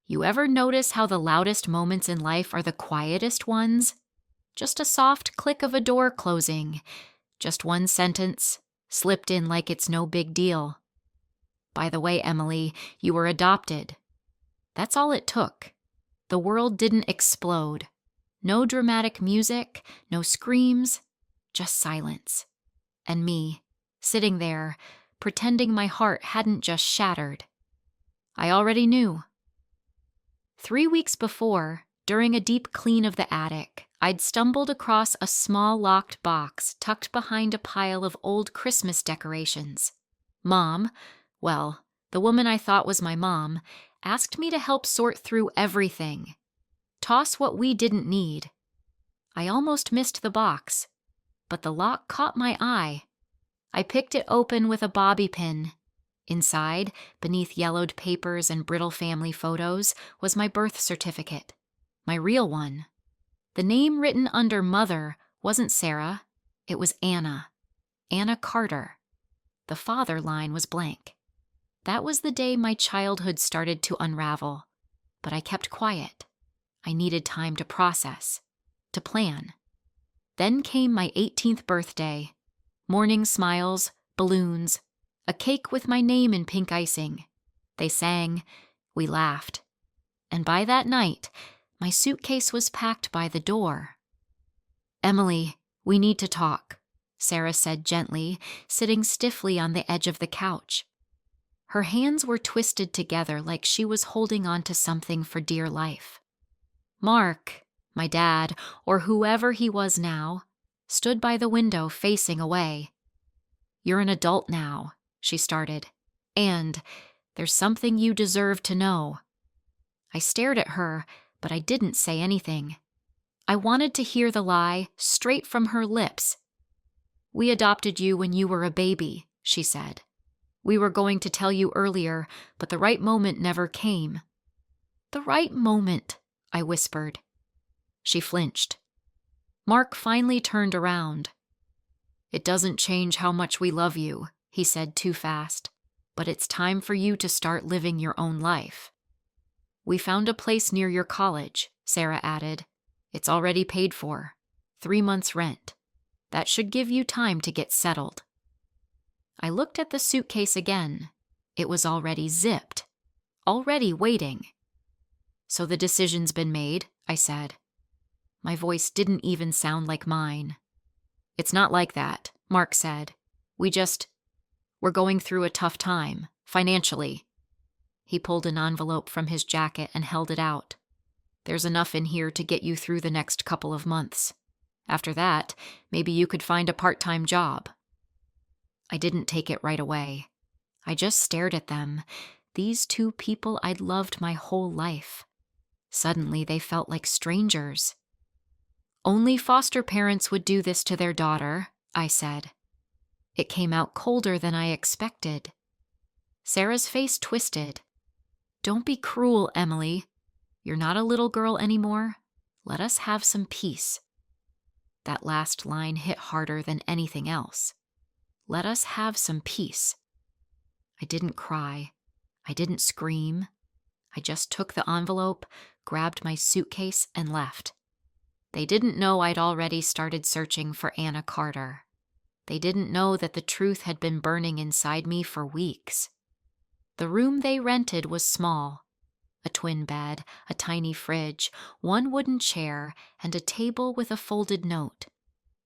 You ever notice how the loudest moments in life are the quietest ones? Just a soft click of a door closing. Just one sentence, slipped in like it's no big deal. By the way, Emily, you were adopted. That's all it took. The world didn't explode. No dramatic music, no screams, just silence. And me, sitting there, pretending my heart hadn't just shattered. I already knew. 3 weeks before, during a deep clean of the attic, I'd stumbled across a small locked box tucked behind a pile of old Christmas decorations. Mom, well, the woman I thought was my mom, asked me to help sort through everything. Toss what we didn't need. I almost missed the box, but the lock caught my eye. I picked it open with a bobby pin. Inside, beneath yellowed papers and brittle family photos, was my birth certificate. My real one. The name written under Mother wasn't Sarah, it was Anna. Anna Carter. The father line was blank. That was the day my childhood started to unravel. But I kept quiet. I needed time to process, to plan. Then came my 18th birthday. Morning smiles, balloons, a cake with my name in pink icing. They sang, we laughed. And by that night, my suitcase was packed by the door. Emily, we need to talk, Sarah said gently, sitting stiffly on the edge of the couch. Her hands were twisted together like she was holding on to something for dear life. Mark, my dad, or whoever he was now, stood by the window facing away. You're an adult now, she started, and there's something you deserve to know. I stared at her, but I didn't say anything. I wanted to hear the lie straight from her lips. We adopted you when you were a baby, she said. We were going to tell you earlier, but the right moment never came. The right moment, I whispered. She flinched. Mark finally turned around. It doesn't change how much we love you, he said too fast, but it's time for you to start living your own life. We found a place near your college, Sarah added. It's already paid for. 3 months' rent. That should give you time to get settled. I looked at the suitcase again. It was already zipped. Already waiting. So the decision's been made, I said. My voice didn't even sound like mine. It's not like that, Mark said. We're going through a tough time, financially. He pulled an envelope from his jacket and held it out. There's enough in here to get you through the next couple of months. After that, maybe you could find a part-time job. I didn't take it right away. I just stared at them, these two people I'd loved my whole life. Suddenly, they felt like strangers. Only foster parents would do this to their daughter, I said. It came out colder than I expected. Sarah's face twisted. Don't be cruel, Emily. You're not a little girl anymore. Let us have some peace. That last line hit harder than anything else. Let us have some peace. I didn't cry. I didn't scream. I just took the envelope, grabbed my suitcase, and left. They didn't know I'd already started searching for Anna Carter. They didn't know that the truth had been burning inside me for weeks. The room they rented was small. A twin bed, a tiny fridge, one wooden chair, and a table with a folded note.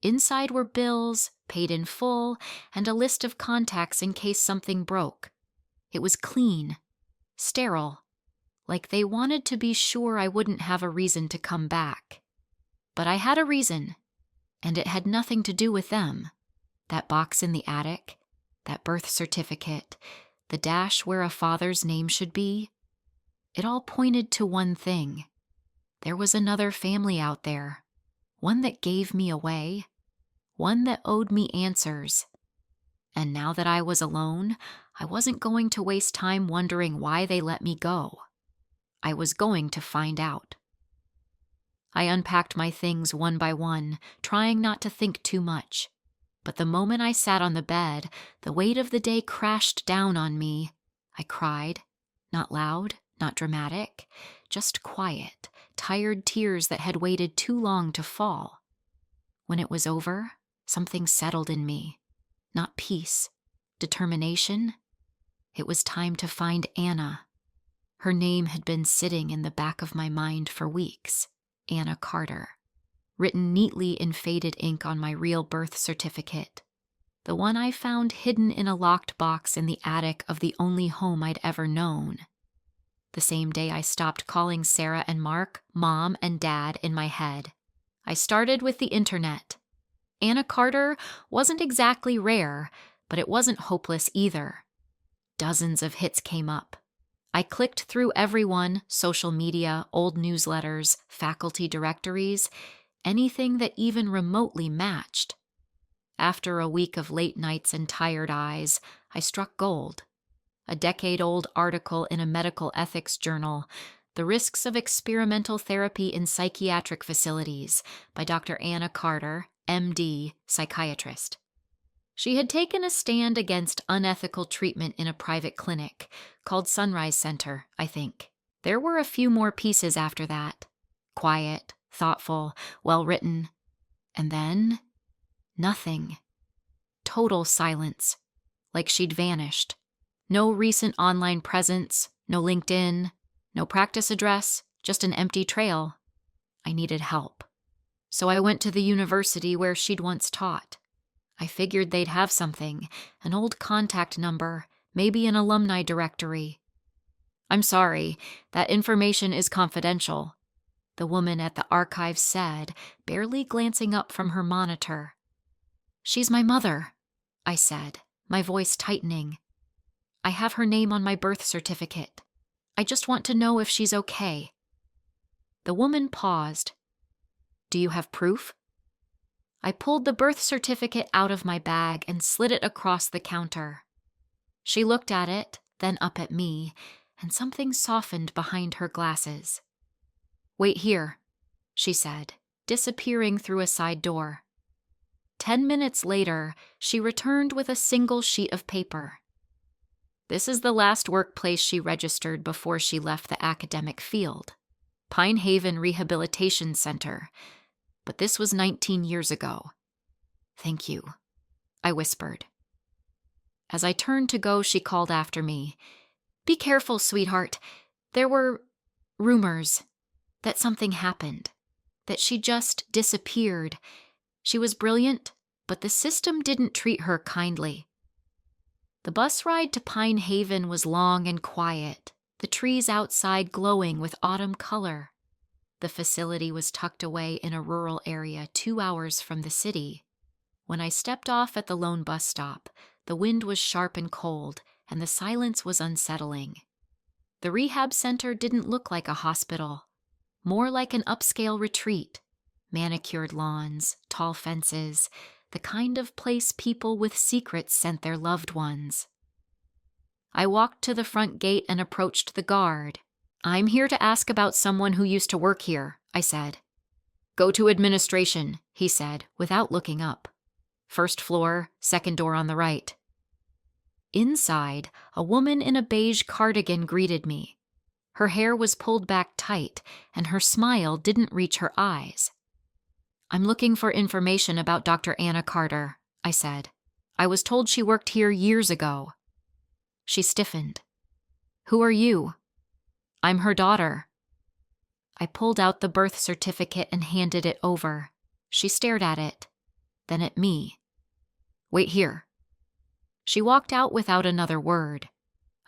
Inside were bills, paid in full, and a list of contacts in case something broke. It was clean, sterile, like they wanted to be sure I wouldn't have a reason to come back. But I had a reason, and it had nothing to do with them. That box in the attic, that birth certificate, the dash where a father's name should be. It all pointed to one thing. There was another family out there, one that gave me away, one that owed me answers. And now that I was alone, I wasn't going to waste time wondering why they let me go. I was going to find out. I unpacked my things one by one, trying not to think too much. But the moment I sat on the bed, the weight of the day crashed down on me. I cried, not loud, not dramatic, just quiet, tired tears that had waited too long to fall. When it was over, something settled in me. Not peace, determination. It was time to find Anna. Her name had been sitting in the back of my mind for weeks. Anna Carter. Written neatly in faded ink on my real birth certificate. The one I found hidden in a locked box in the attic of the only home I'd ever known. The same day I stopped calling Sarah and Mark Mom and Dad in my head. I started with the internet. Anna Carter wasn't exactly rare, but it wasn't hopeless either. Dozens of hits came up. I clicked through everyone, social media, old newsletters, faculty directories, anything that even remotely matched. After a week of late nights and tired eyes, I struck gold. A decade-old article in a medical ethics journal, The Risks of Experimental Therapy in Psychiatric Facilities, by Dr. Anna Carter, MD, psychiatrist. She had taken a stand against unethical treatment in a private clinic, called Sunrise Center, I think. There were a few more pieces after that. Quiet, thoughtful, well-written. And then, nothing. Total silence. Like she'd vanished. No recent online presence, no LinkedIn, no practice address, just an empty trail. I needed help. So I went to the university where she'd once taught. I figured they'd have something, an old contact number, maybe an alumni directory. "I'm sorry, that information is confidential," the woman at the archive said, barely glancing up from her monitor. "She's my mother," I said, my voice tightening. "I have her name on my birth certificate. I just want to know if she's okay." The woman paused. "Do you have proof?" I pulled the birth certificate out of my bag and slid it across the counter. She looked at it, then up at me, and something softened behind her glasses. "Wait here," she said, disappearing through a side door. 10 minutes later, she returned with a single sheet of paper. This is the last workplace she registered before she left the academic field. Pine Haven Rehabilitation Center. But this was 19 years ago. "Thank you," I whispered. As I turned to go, she called after me. "Be careful, sweetheart. There were rumors that something happened, that she just disappeared. She was brilliant, but the system didn't treat her kindly." The bus ride to Pine Haven was long and quiet, the trees outside glowing with autumn color. The facility was tucked away in a rural area 2 hours from the city. When I stepped off at the lone bus stop, the wind was sharp and cold, and the silence was unsettling. The rehab center didn't look like a hospital, more like an upscale retreat. Manicured lawns, tall fences, the kind of place people with secrets sent their loved ones. I walked to the front gate and approached the guard. "I'm here to ask about someone who used to work here," I said. "Go to administration," he said, without looking up. "First floor, second door on the right." Inside, a woman in a beige cardigan greeted me. Her hair was pulled back tight, and her smile didn't reach her eyes. "I'm looking for information about Dr. Anna Carter," I said. "I was told she worked here years ago." She stiffened. "Who are you?" "I'm her daughter." I pulled out the birth certificate and handed it over. She stared at it, then at me. "Wait here." She walked out without another word.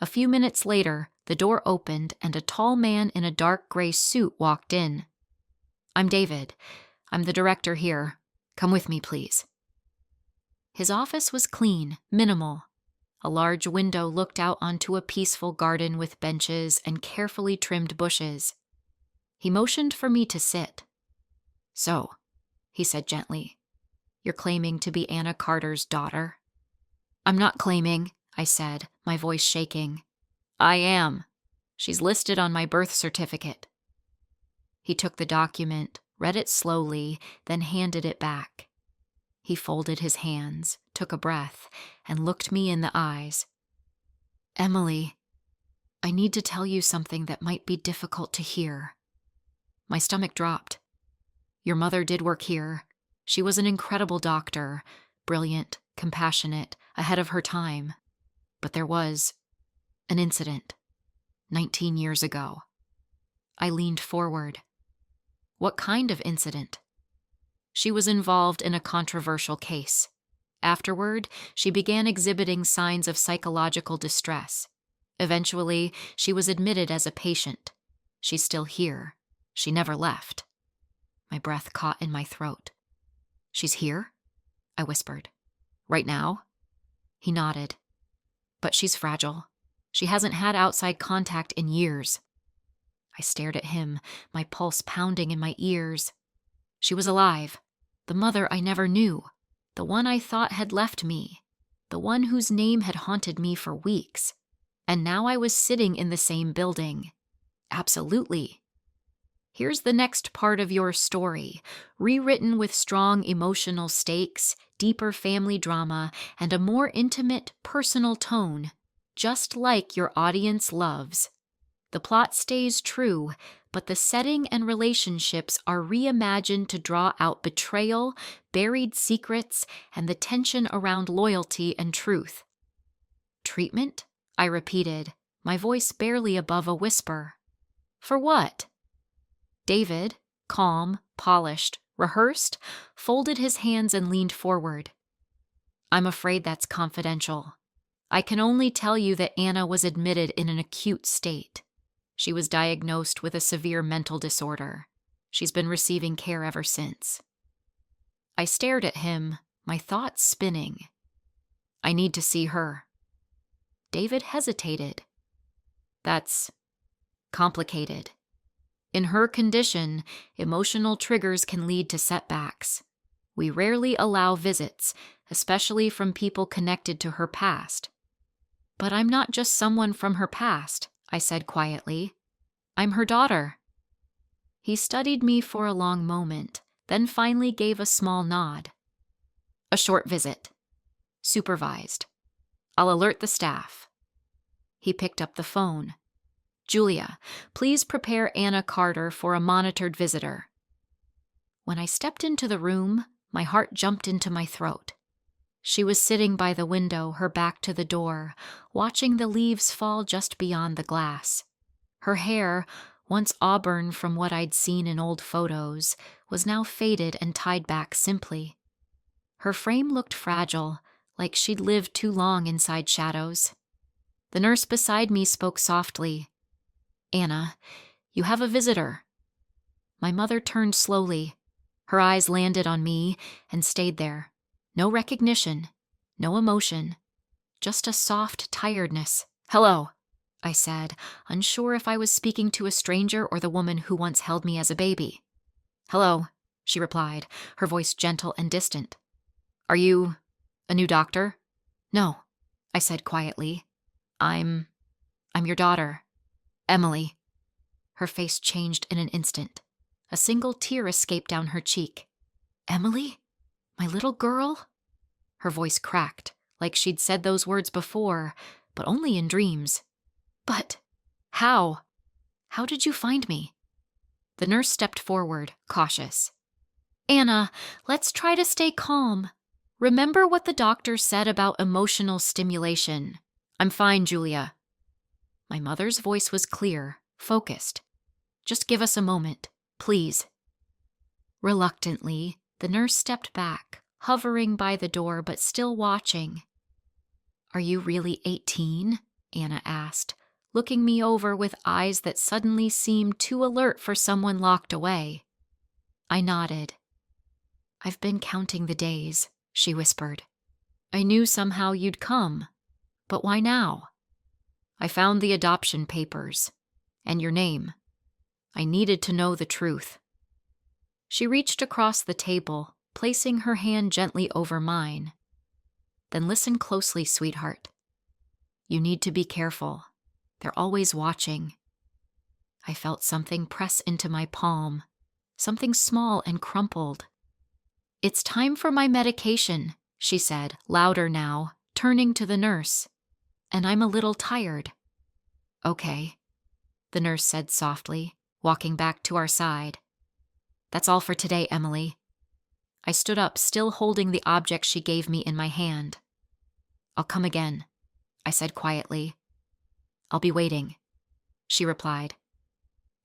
A few minutes later, the door opened and a tall man in a dark gray suit walked in. "I'm David. I'm the director here. Come with me, please." His office was clean, minimal. A large window looked out onto a peaceful garden with benches and carefully trimmed bushes. He motioned for me to sit. "So," he said gently, "you're claiming to be Anna Carter's daughter?" "I'm not claiming," I said, my voice shaking. "I am. She's listed on my birth certificate." He took the document, read it slowly, then handed it back. He folded his hands, took a breath, and looked me in the eyes. "Emily, I need to tell you something that might be difficult to hear. My stomach dropped. Your mother did work here. She was an incredible doctor, brilliant, compassionate, ahead of her time. But there was an incident 19 years ago. I leaned forward. What kind of incident? She was involved in a controversial case. Afterward, she began exhibiting signs of psychological distress. Eventually, she was admitted as a patient. She's still here. She never left. My breath caught in my throat. She's here? I whispered. Right now? He nodded. But she's fragile. She hasn't had outside contact in years. I stared at him, my pulse pounding in my ears. She was alive. The mother I never knew. The one I thought had left me. The one whose name had haunted me for weeks. And now I was sitting in the same building. Absolutely. Here's the next part of your story, rewritten with strong emotional stakes, deeper family drama, and a more intimate, personal tone, just like your audience loves. The plot stays true, but the setting and relationships are reimagined to draw out betrayal, buried secrets, and the tension around loyalty and truth. Treatment? I repeated, my voice barely above a whisper. For what? David, calm, polished, rehearsed, folded his hands and leaned forward. I'm afraid that's confidential. I can only tell you that Anna was admitted in an acute state. She was diagnosed with a severe mental disorder. She's been receiving care ever since. I stared at him, my thoughts spinning. I need to see her. David hesitated. That's complicated. In her condition, emotional triggers can lead to setbacks. We rarely allow visits, especially from people connected to her past. But I'm not just someone from her past, I said quietly. I'm her daughter. He studied me for a long moment, then finally gave a small nod. A short visit. Supervised. I'll alert the staff. He picked up the phone. Julia, please prepare Anna Carter for a monitored visitor. When I stepped into the room, my heart jumped into my throat. She was sitting by the window, her back to the door, watching the leaves fall just beyond the glass. Her hair, once auburn from what I'd seen in old photos, was now faded and tied back simply. Her frame looked fragile, like she'd lived too long inside shadows. The nurse beside me spoke softly. Anna, you have a visitor. My mother turned slowly. Her eyes landed on me and stayed there. No recognition, no emotion, just a soft tiredness. Hello, I said, unsure if I was speaking to a stranger or the woman who once held me as a baby. Hello, she replied, her voice gentle and distant. Are you a new doctor? No, I said quietly. I'm your daughter, Emily. Her face changed in an instant. A single tear escaped down her cheek. Emily? My little girl? Her voice cracked, like she'd said those words before, but only in dreams. But how? How did you find me? The nurse stepped forward, cautious. Anna, let's try to stay calm. Remember what the doctor said about emotional stimulation. I'm fine, Julia. My mother's voice was clear, focused. Just give us a moment, please. Reluctantly, the nurse stepped back, hovering by the door but still watching. Are you really 18? Anna asked, looking me over with eyes that suddenly seemed too alert for someone locked away. I nodded. I've been counting the days, she whispered. I knew somehow you'd come, but why now? I found the adoption papers, and your name. I needed to know the truth. She reached across the table, placing her hand gently over mine. Then listen closely, sweetheart. You need to be careful. They're always watching. I felt something press into my palm, something small and crumpled. It's time for my medication, she said, louder now, turning to the nurse. And I'm a little tired. Okay, the nurse said softly, walking back to our side. That's all for today, Emily. I stood up, still holding the object she gave me in my hand. I'll come again, I said quietly. I'll be waiting, she replied.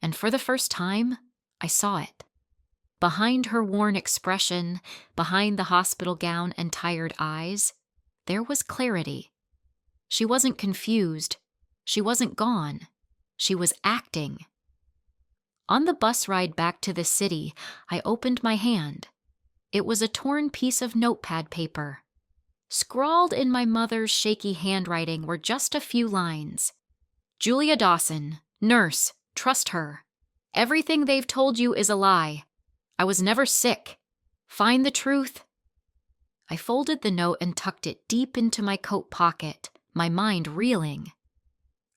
And for the first time, I saw it. Behind her worn expression, behind the hospital gown and tired eyes, there was clarity. She wasn't confused. She wasn't gone. She was acting. On the bus ride back to the city, I opened my hand. It was a torn piece of notepad paper. Scrawled in my mother's shaky handwriting were just a few lines. Julia Dawson, nurse, trust her. Everything they've told you is a lie. I was never sick. Find the truth. I folded the note and tucked it deep into my coat pocket, my mind reeling.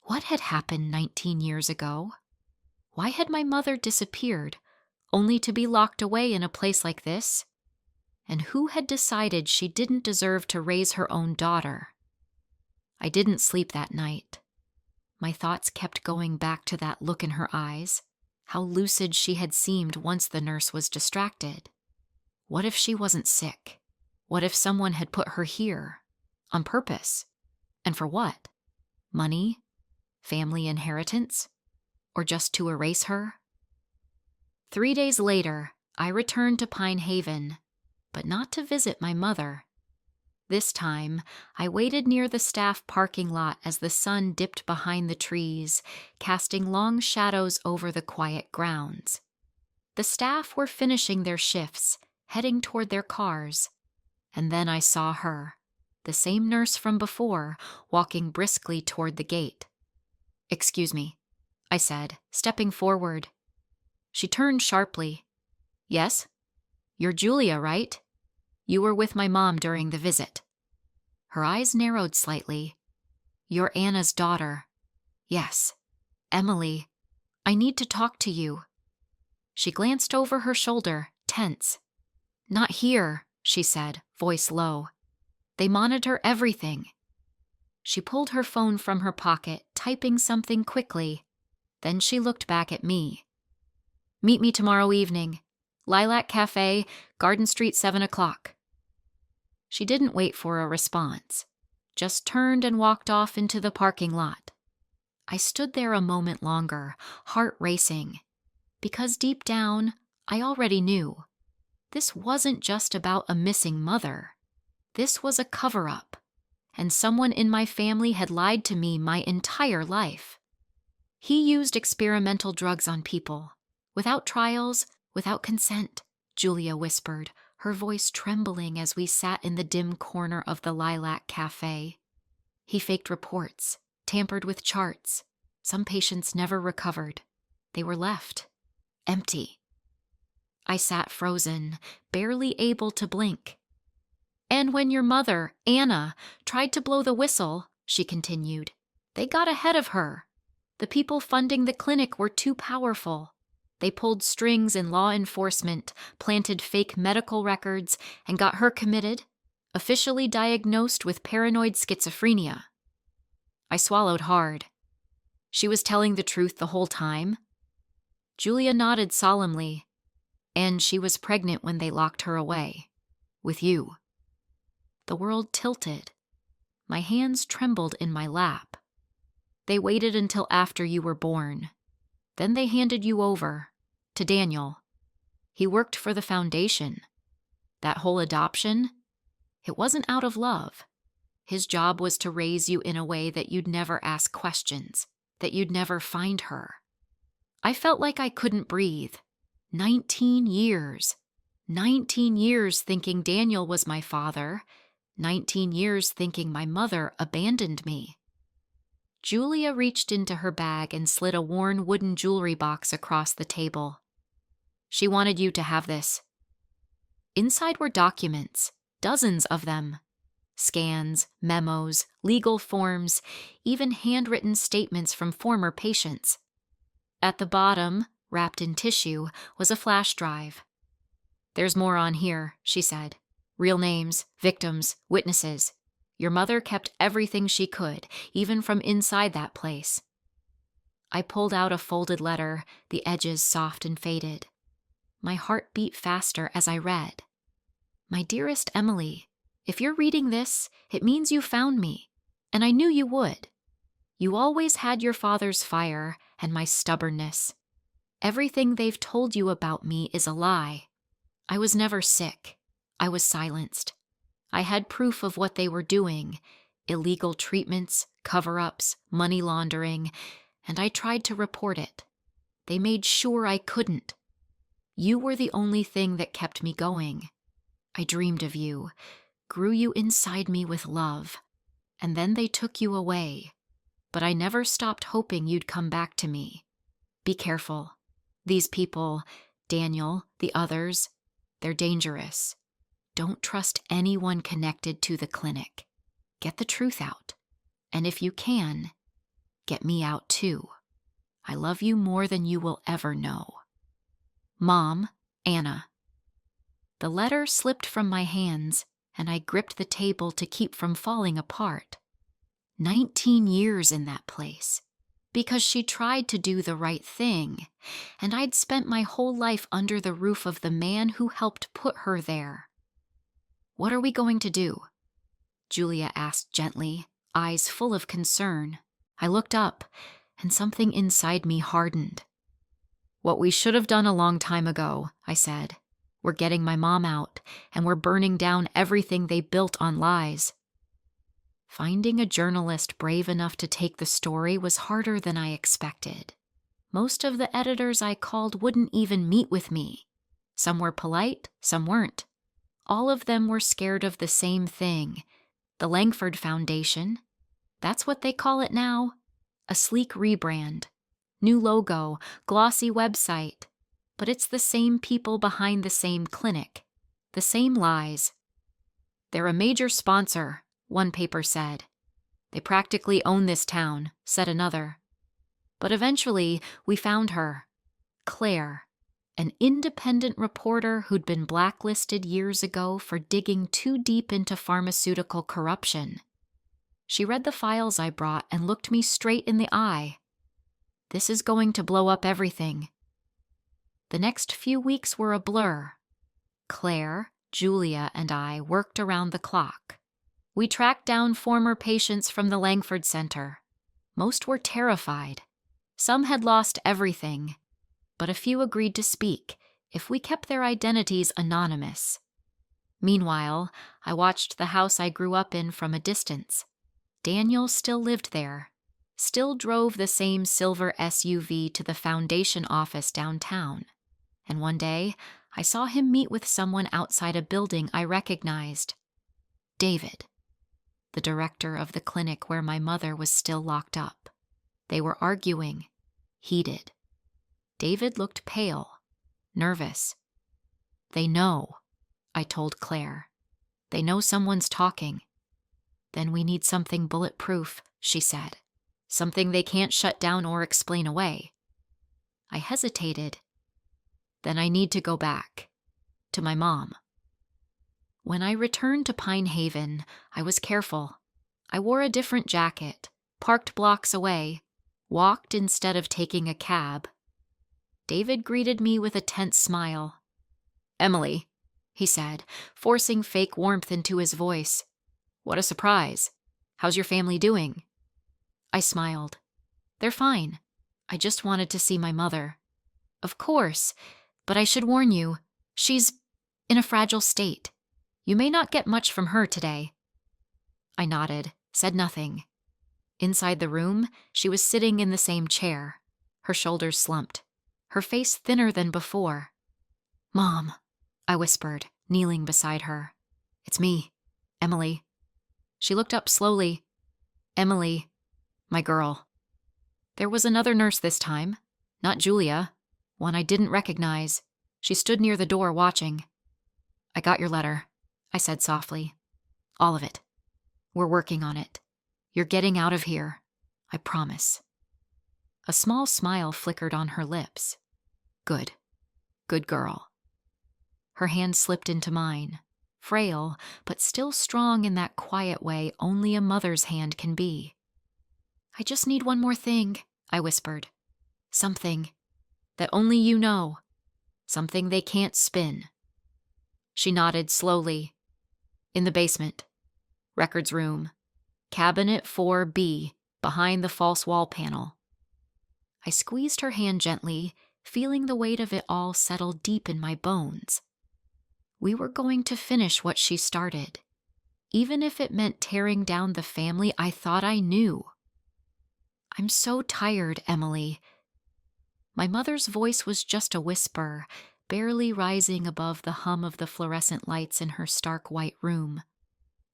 What had happened 19 years ago? Why had my mother disappeared, only to be locked away in a place like this? And who had decided she didn't deserve to raise her own daughter? I didn't sleep that night. My thoughts kept going back to that look in her eyes, how lucid she had seemed once the nurse was distracted. What if she wasn't sick? What if someone had put her here? On purpose? And for what? Money? Family inheritance? Or just to erase her? 3 days later, I returned to Pine Haven, but not to visit my mother. This time, I waited near the staff parking lot as the sun dipped behind the trees, casting long shadows over the quiet grounds. The staff were finishing their shifts, heading toward their cars. And then I saw her, the same nurse from before, walking briskly toward the gate. "Excuse me," I said, stepping forward. She turned sharply. "Yes? You're Julia, right? You were with my mom during the visit." Her eyes narrowed slightly. "You're Anna's daughter." "Yes. Emily, I need to talk to you." She glanced over her shoulder, tense. "Not here," she said, voice low. "They monitor everything." She pulled her phone from her pocket, typing something quickly. Then she looked back at me. "Meet me tomorrow evening. Lilac Cafe, Garden Street, 7 o'clock. She didn't wait for a response, just turned and walked off into the parking lot. I stood there a moment longer, heart racing, because deep down, I already knew. This wasn't just about a missing mother. This was a cover-up, and someone in my family had lied to me my entire life. He used experimental drugs on people, without trials, without consent, Julia whispered, her voice trembling as we sat in the dim corner of the Lilac Cafe. He faked reports, tampered with charts. Some patients never recovered. They were left empty. I sat frozen, barely able to blink. "And when your mother, Anna, tried to blow the whistle," she continued, "they got ahead of her. The people funding the clinic were too powerful. They pulled strings in law enforcement, planted fake medical records, and got her committed, officially diagnosed with paranoid schizophrenia." I swallowed hard. She was telling the truth the whole time? Julia nodded solemnly. "And she was pregnant when they locked her away. With you." The world tilted. My hands trembled in my lap. "They waited until after you were born. Then they handed you over to Daniel. He worked for the foundation. That whole adoption, it wasn't out of love. His job was to raise you in a way that you'd never ask questions, that you'd never find her." I felt like I couldn't breathe. 19 years. 19 years thinking Daniel was my father. 19 years thinking my mother abandoned me. Julia reached into her bag and slid a worn wooden jewelry box across the table. "She wanted you to have this." Inside were documents, dozens of them. Scans, memos, legal forms, even handwritten statements from former patients. At the bottom, wrapped in tissue, was a flash drive. "There's more on here," she said. "Real names, victims, witnesses. Your mother kept everything she could, even from inside that place." I pulled out a folded letter, the edges soft and faded. My heart beat faster as I read. My dearest Emily, if you're reading this, it means you found me, and I knew you would. You always had your father's fire and my stubbornness. Everything they've told you about me is a lie. I was never sick. I was silenced. I had proof of what they were doing, illegal treatments, cover-ups, money laundering, and I tried to report it. They made sure I couldn't. You were the only thing that kept me going. I dreamed of you, grew you inside me with love, and then they took you away. But I never stopped hoping you'd come back to me. Be careful. These people, Daniel, the others, they're dangerous. Don't trust anyone connected to the clinic. Get the truth out. And if you can, get me out too. I love you more than you will ever know. Mom, Anna. The letter slipped from my hands, and I gripped the table to keep from falling apart. 19 years in that place, because she tried to do the right thing, and I'd spent my whole life under the roof of the man who helped put her there. What are we going to do? Julia asked gently, eyes full of concern. I looked up, and something inside me hardened. What we should have done a long time ago, I said. We're getting my mom out, and we're burning down everything they built on lies. Finding a journalist brave enough to take the story was harder than I expected. Most of the editors I called wouldn't even meet with me. Some were polite, some weren't. All of them were scared of the same thing, the Langford Foundation. That's what they call it now. A sleek rebrand. New logo, glossy website. But it's the same people behind the same clinic. The same lies. They're a major sponsor, one paper said. They practically own this town, said another. But eventually, we found her. Claire, an independent reporter who'd been blacklisted years ago for digging too deep into pharmaceutical corruption. She read the files I brought and looked me straight in the eye. This is going to blow up everything. The next few weeks were a blur. Claire, Julia, and I worked around the clock. We tracked down former patients from the Langford Center. Most were terrified. Some had lost everything, but a few agreed to speak if we kept their identities anonymous. Meanwhile, I watched the house I grew up in from a distance. Daniel still lived there, still drove the same silver SUV to the foundation office downtown. And one day, I saw him meet with someone outside a building I recognized. David, the director of the clinic where my mother was still locked up. They were arguing, heated. David looked pale, nervous. They know, I told Claire. They know someone's talking. Then we need something bulletproof, she said. Something they can't shut down or explain away. I hesitated. Then I need to go back. To my mom. When I returned to Pine Haven, I was careful. I wore a different jacket, parked blocks away, walked instead of taking a cab. David greeted me with a tense smile. "Emily," he said, forcing fake warmth into his voice. "What a surprise. How's your family doing?" I smiled. "They're fine. I just wanted to see my mother." "Of course, but I should warn you, she's in a fragile state. You may not get much from her today." I nodded, said nothing. Inside the room, she was sitting in the same chair, her shoulders slumped, her face thinner than before. "Mom," I whispered, kneeling beside her. "It's me, Emily." She looked up slowly. "Emily, my girl." There was another nurse this time, not Julia, one I didn't recognize. She stood near the door watching. "I got your letter," I said softly. "All of it. We're working on it. You're getting out of here. I promise." A small smile flickered on her lips. "Good. Good girl." Her hand slipped into mine, frail, but still strong in that quiet way only a mother's hand can be. "I just need one more thing," I whispered. Something that only you know. Something they can't spin. She nodded slowly. In the basement. Records room. Cabinet 4B, behind the false wall panel. I squeezed her hand gently, feeling the weight of it all settle deep in my bones. We were going to finish what she started, even if it meant tearing down the family I thought I knew. I'm so tired, Emily. My mother's voice was just a whisper, barely rising above the hum of the fluorescent lights in her stark white room.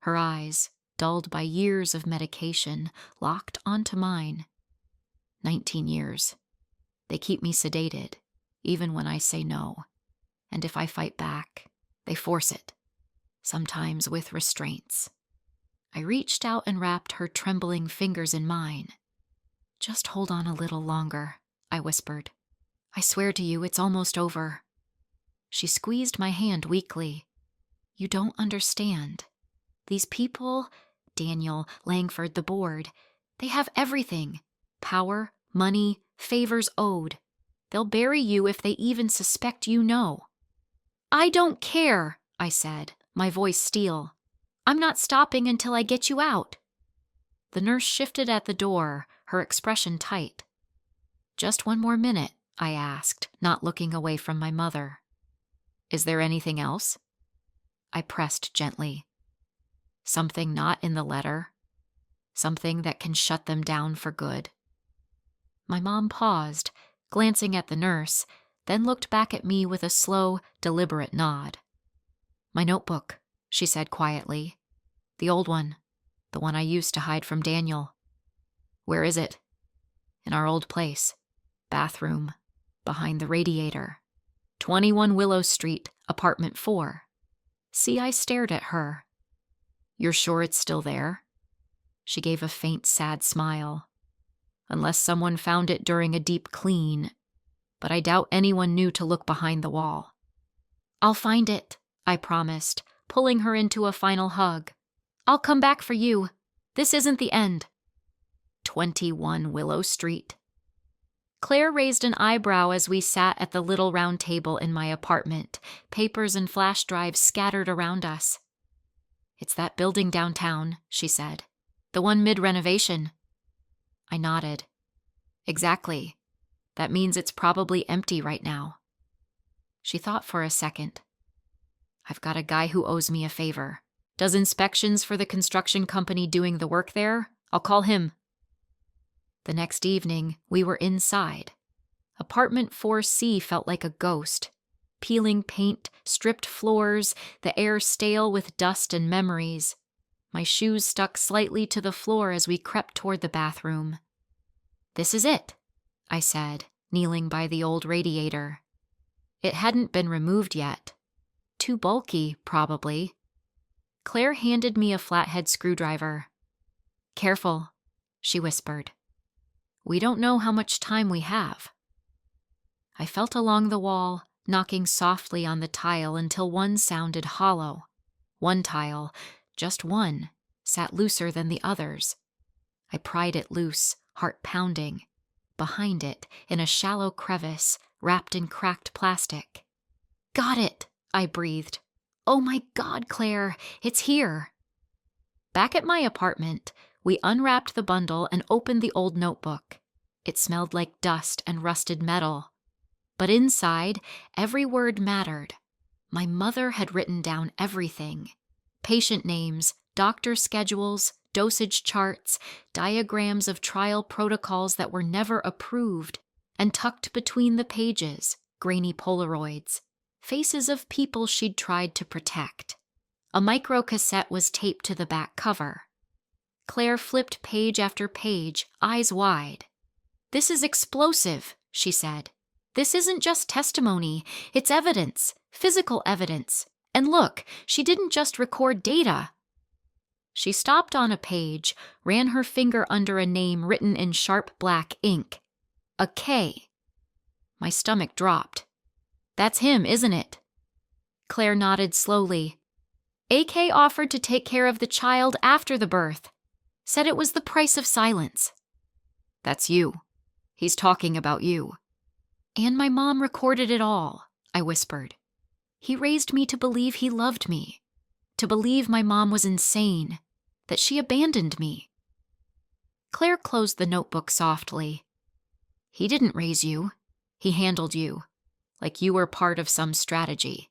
Her eyes, dulled by years of medication, locked onto mine. 19 years. They keep me sedated, even when I say no. And if I fight back, they force it, sometimes with restraints. I reached out and wrapped her trembling fingers in mine. Just hold on a little longer, I whispered. I swear to you, it's almost over. She squeezed my hand weakly. You don't understand. These people, Daniel, Langford, the board, they have everything. Power, money, favors owed. They'll bury you if they even suspect you know. I don't care, I said, my voice steel. I'm not stopping until I get you out. The nurse shifted at the door, her expression tight. Just one more minute, I asked, not looking away from my mother. Is there anything else? I pressed gently. Something not in the letter. Something that can shut them down for good. My mom paused, glancing at the nurse, then looked back at me with a slow, deliberate nod. My notebook, she said quietly. The old one, the one I used to hide from Daniel. Where is it? In our old place. Bathroom, behind the radiator. 21 Willow Street, apartment 4. See, I stared at her. You're sure it's still there? She gave a faint, sad smile. Unless someone found it during a deep clean, but I doubt anyone knew to look behind the wall. I'll find it, I promised, pulling her into a final hug. I'll come back for you. This isn't the end. 21 Willow Street. Claire raised an eyebrow as we sat at the little round table in my apartment, papers and flash drives scattered around us. It's that building downtown, she said. The one mid-renovation. I nodded. Exactly. That means it's probably empty right now. She thought for a second. I've got a guy who owes me a favor. Does inspections for the construction company doing the work there. I'll call him. The next evening, we were inside. Apartment 4C felt like a ghost. Peeling paint, stripped floors, the air stale with dust and memories. My shoes stuck slightly to the floor as we crept toward the bathroom. This is it, I said, kneeling by the old radiator. It hadn't been removed yet. Too bulky, probably. Claire handed me a flathead screwdriver. Careful, she whispered. We don't know how much time we have. I felt along the wall, knocking softly on the tile until one sounded hollow. One tile, just one, sat looser than the others. I pried it loose, heart pounding. Behind it, in a shallow crevice, wrapped in cracked plastic. Got it, I breathed. Oh my God, Claire, it's here. Back at my apartment, we unwrapped the bundle and opened the old notebook. It smelled like dust and rusted metal. But inside, every word mattered. My mother had written down everything. Patient names, doctor schedules, dosage charts, diagrams of trial protocols that were never approved, and tucked between the pages, grainy Polaroids, faces of people she'd tried to protect. A microcassette was taped to the back cover. Claire flipped page after page, eyes wide. This is explosive, she said. This isn't just testimony, it's evidence, physical evidence. And look, she didn't just record data. She stopped on a page, ran her finger under a name written in sharp black ink. A K. My stomach dropped. That's him, isn't it? Claire nodded slowly. AK offered to take care of the child after the birth. Said it was the price of silence. That's you. He's talking about you." "And my mom recorded it all," I whispered. "He raised me to believe he loved me, to believe my mom was insane, that she abandoned me." Claire closed the notebook softly. "He didn't raise you. He handled you, like you were part of some strategy."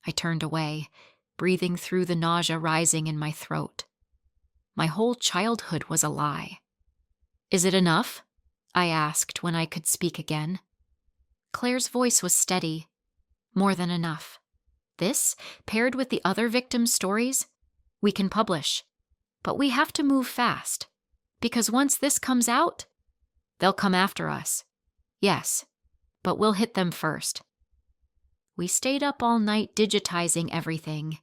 I turned away, breathing through the nausea rising in my throat. My whole childhood was a lie. "Is it enough?" I asked when I could speak again. Claire's voice was steady. "More than enough. This, paired with the other victims' stories, we can publish. But we have to move fast, because once this comes out, they'll come after us. Yes, but we'll hit them first." We stayed up all night digitizing everything.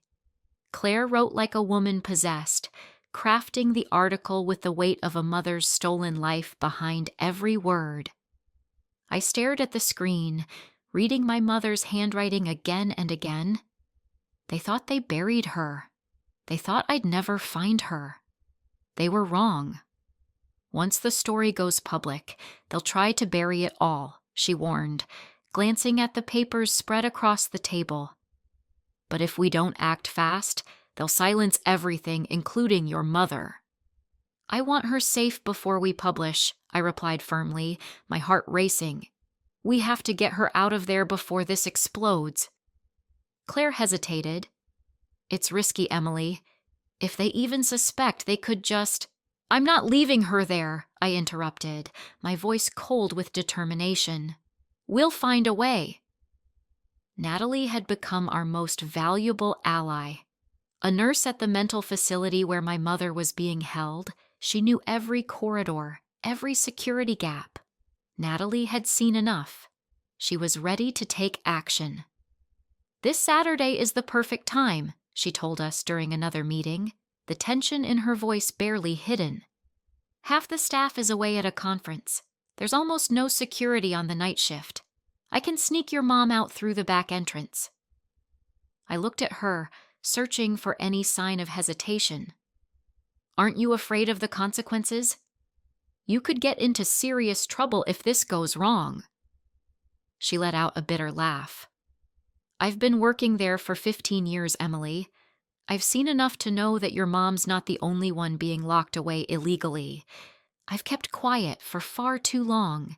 Claire wrote like a woman possessed, crafting the article with the weight of a mother's stolen life behind every word. I stared at the screen, reading my mother's handwriting again and again. They thought they buried her. They thought I'd never find her. They were wrong. "Once the story goes public, they'll try to bury it all," she warned, glancing at the papers spread across the table. "But if we don't act fast, they'll silence everything, including your mother." "I want her safe before we publish," I replied firmly, my heart racing. "We have to get her out of there before this explodes." Claire hesitated. "It's risky, Emily. If they even suspect, they could just—" "I'm not leaving her there," I interrupted, my voice cold with determination. "We'll find a way." Natalie had become our most valuable ally. A nurse at the mental facility where my mother was being held, she knew every corridor, every security gap. Natalie had seen enough. She was ready to take action. "This Saturday is the perfect time," she told us during another meeting, the tension in her voice barely hidden. "Half the staff is away at a conference. There's almost no security on the night shift. I can sneak your mom out through the back entrance." I looked at her, searching for any sign of hesitation. "Aren't you afraid of the consequences? You could get into serious trouble if this goes wrong." She let out a bitter laugh. "I've been working there for 15 years, Emily. I've seen enough to know that your mom's not the only one being locked away illegally. I've kept quiet for far too long.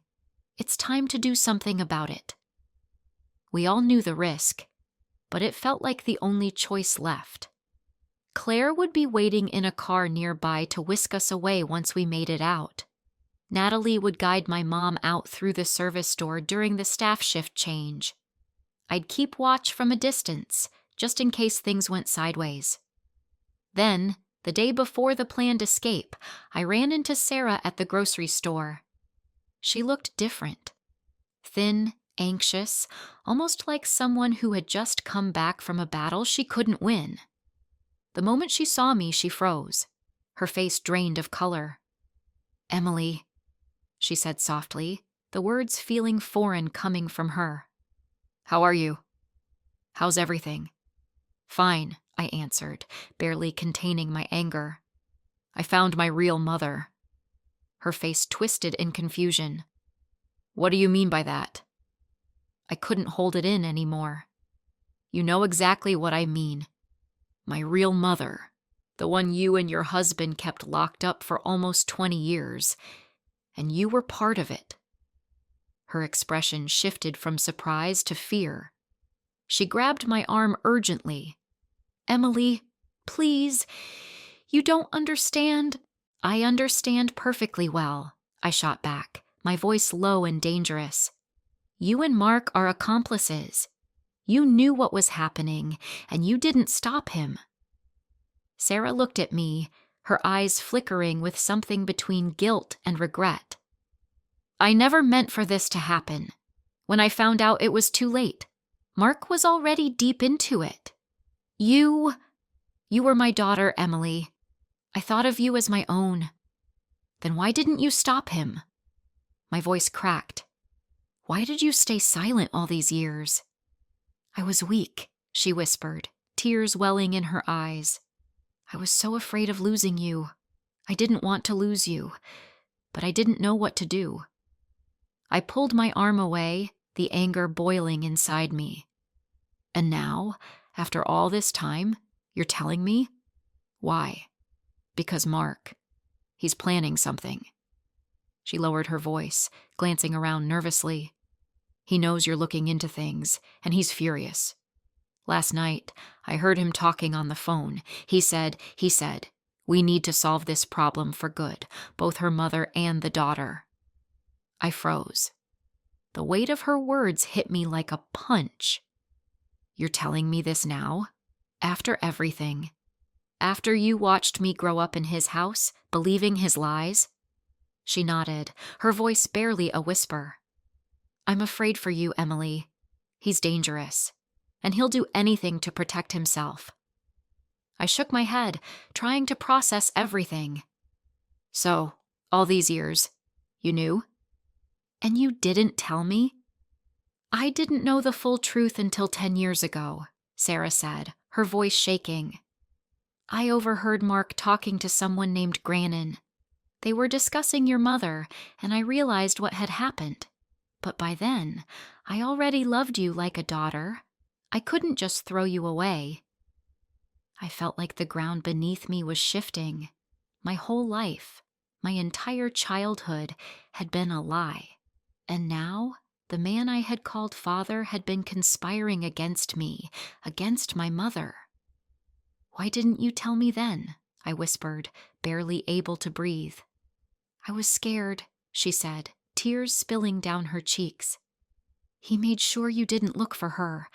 It's time to do something about it." We all knew the risk, but it felt like the only choice left. Claire would be waiting in a car nearby to whisk us away once we made it out. Natalie would guide my mom out through the service door during the staff shift change. I'd keep watch from a distance, just in case things went sideways. Then, the day before the planned escape, I ran into Sarah at the grocery store. She looked different. Thin, anxious, almost like someone who had just come back from a battle she couldn't win. The moment she saw me, she froze, her face drained of color. "Emily," she said softly, the words feeling foreign coming from her. "How are you? How's everything?" "Fine," I answered, barely containing my anger. "I found my real mother." Her face twisted in confusion. "What do you mean by that?" I couldn't hold it in anymore. "You know exactly what I mean. My real mother, the one you and your husband kept locked up for almost 20 years, and you were part of it." Her expression shifted from surprise to fear. She grabbed my arm urgently. "Emily, please, you don't understand." "I understand perfectly well," I shot back, my voice low and dangerous. "You and Mark are accomplices. You knew what was happening, and you didn't stop him." Sarah looked at me, her eyes flickering with something between guilt and regret. "I never meant for this to happen. When I found out, it was too late. Mark was already deep into it. You were my daughter, Emily. I thought of you as my own. Then why didn't you stop him?" My voice cracked. "Why did you stay silent all these years?" "I was weak," she whispered, tears welling in her eyes. "I was so afraid of losing you. I didn't want to lose you, but I didn't know what to do." I pulled my arm away, the anger boiling inside me. And now, after all this time, you're telling me? Why? Because Mark. He's planning something. She lowered her voice, glancing around nervously. He knows you're looking into things, and he's furious. Last night, I heard him talking on the phone. He said, we need to solve this problem for good, both her mother and the daughter. I froze. The weight of her words hit me like a punch. You're telling me this now? After everything? After you watched me grow up in his house, believing his lies? She nodded, her voice barely a whisper. I'm afraid for you, Emily. He's dangerous, and he'll do anything to protect himself. I shook my head, trying to process everything. So, all these years, you knew? And you didn't tell me? I didn't know the full truth until 10 years ago, Sarah said, her voice shaking. I overheard Mark talking to someone named Grannon. They were discussing your mother, and I realized what had happened. But by then, I already loved you like a daughter. I couldn't just throw you away. I felt like the ground beneath me was shifting. My whole life, my entire childhood, had been a lie. And now, the man I had called father had been conspiring against me, against my mother. Why didn't you tell me then? I whispered, barely able to breathe. I was scared, she said, tears spilling down her cheeks. He made sure you didn't look for her.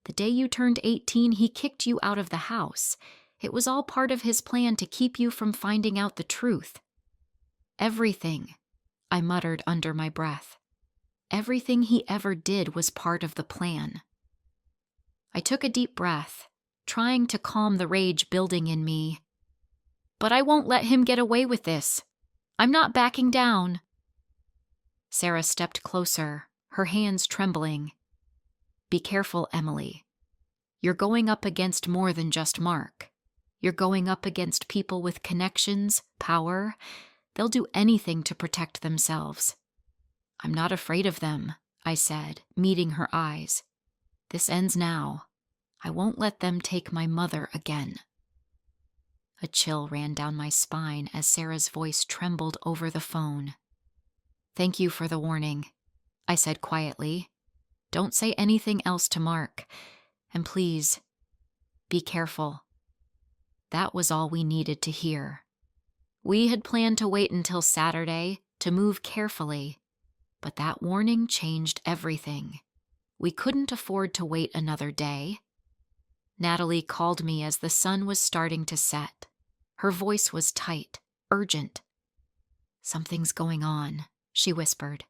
The day you turned 18, he kicked you out of the house. It was all part of his plan to keep you from finding out the truth. Everything, I muttered under my breath. Everything he ever did was part of the plan. I took a deep breath, trying to calm the rage building in me. But I won't let him get away with this. I'm not backing down. Sarah stepped closer, her hands trembling. Be careful, Emily. You're going up against more than just Mark. You're going up against people with connections, power. They'll do anything to protect themselves. I'm not afraid of them, I said, meeting her eyes. This ends now. I won't let them take my mother again. A chill ran down my spine as Sarah's voice trembled over the phone. Thank you for the warning, I said quietly. Don't say anything else to Mark. And please, be careful. That was all we needed to hear. We had planned to wait until Saturday to move carefully, but that warning changed everything. We couldn't afford to wait another day. Natalie called me as the sun was starting to set. Her voice was tight, urgent. Something's going on, she whispered.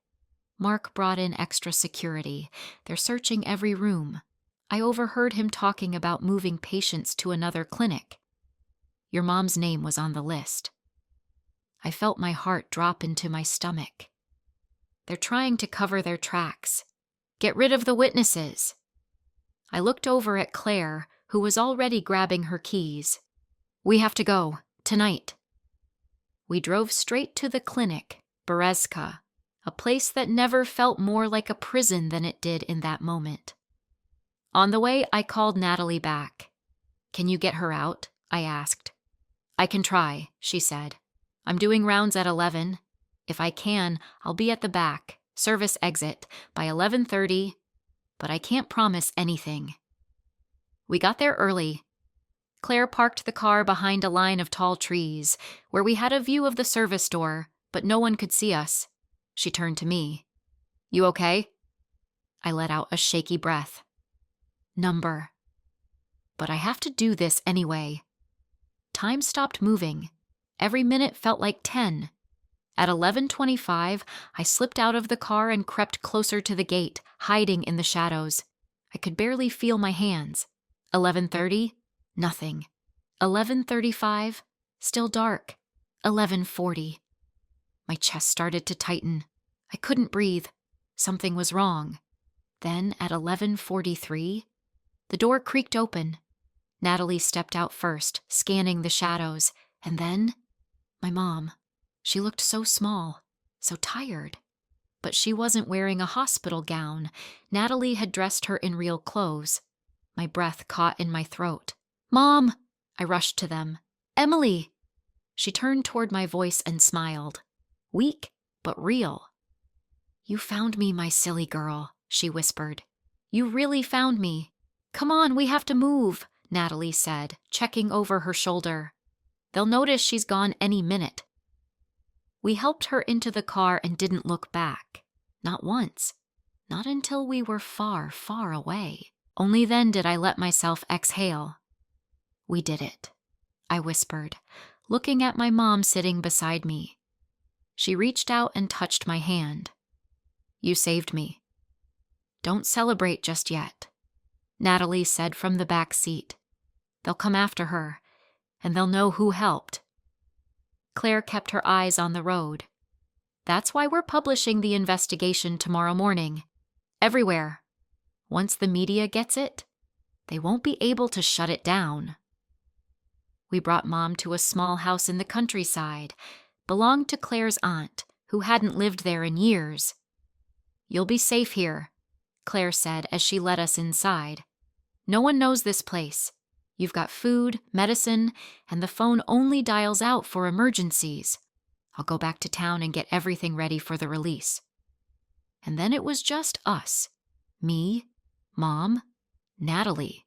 Mark brought in extra security. They're searching every room. I overheard him talking about moving patients to another clinic. Your mom's name was on the list. I felt my heart drop into my stomach. They're trying to cover their tracks. Get rid of the witnesses. I looked over at Claire, who was already grabbing her keys. We have to go, tonight. We drove straight to the clinic, Berezka, a place that never felt more like a prison than it did in that moment. On the way, I called Natalie back. Can you get her out? I asked. I can try, she said. I'm doing rounds at 11. If I can, I'll be at the back, service exit, by 11:30, but I can't promise anything. We got there early. Claire parked the car behind a line of tall trees, where we had a view of the service door, but no one could see us. She turned to me. You okay? I let out a shaky breath. Number. But I have to do this anyway. Time stopped moving. Every minute felt like 10. At 11:25, I slipped out of the car and crept closer to the gate, hiding in the shadows. I could barely feel my hands. 11:30, nothing. 11:35, still dark. 11:40. My chest started to tighten. I couldn't breathe. Something was wrong. Then, at 11:43, the door creaked open. Natalie stepped out first, scanning the shadows, and then, my mom. She looked so small, so tired. But she wasn't wearing a hospital gown. Natalie had dressed her in real clothes. My breath caught in my throat. "Mom!" I rushed to them. "Emily!" She turned toward my voice and smiled. Weak, but real. "You found me, my silly girl," she whispered. "You really found me. Come on, we have to move," Natalie said, checking over her shoulder. "They'll notice she's gone any minute." We helped her into the car and didn't look back. Not once. Not until we were far, far away. Only then did I let myself exhale. "We did it," I whispered, looking at my mom sitting beside me. She reached out and touched my hand. "You saved me." "Don't celebrate just yet," Natalie said from the back seat. "They'll come after her, and they'll know who helped." Claire kept her eyes on the road. "That's why we're publishing the investigation tomorrow morning. Everywhere. Once the media gets it, they won't be able to shut it down." We brought Mom to a small house in the countryside, belonged to Claire's aunt, who hadn't lived there in years. "You'll be safe here," Claire said as she led us inside. "No one knows this place. You've got food, medicine, and the phone only dials out for emergencies. I'll go back to town and get everything ready for the release." And then it was just us. Me, Mom, Natalie.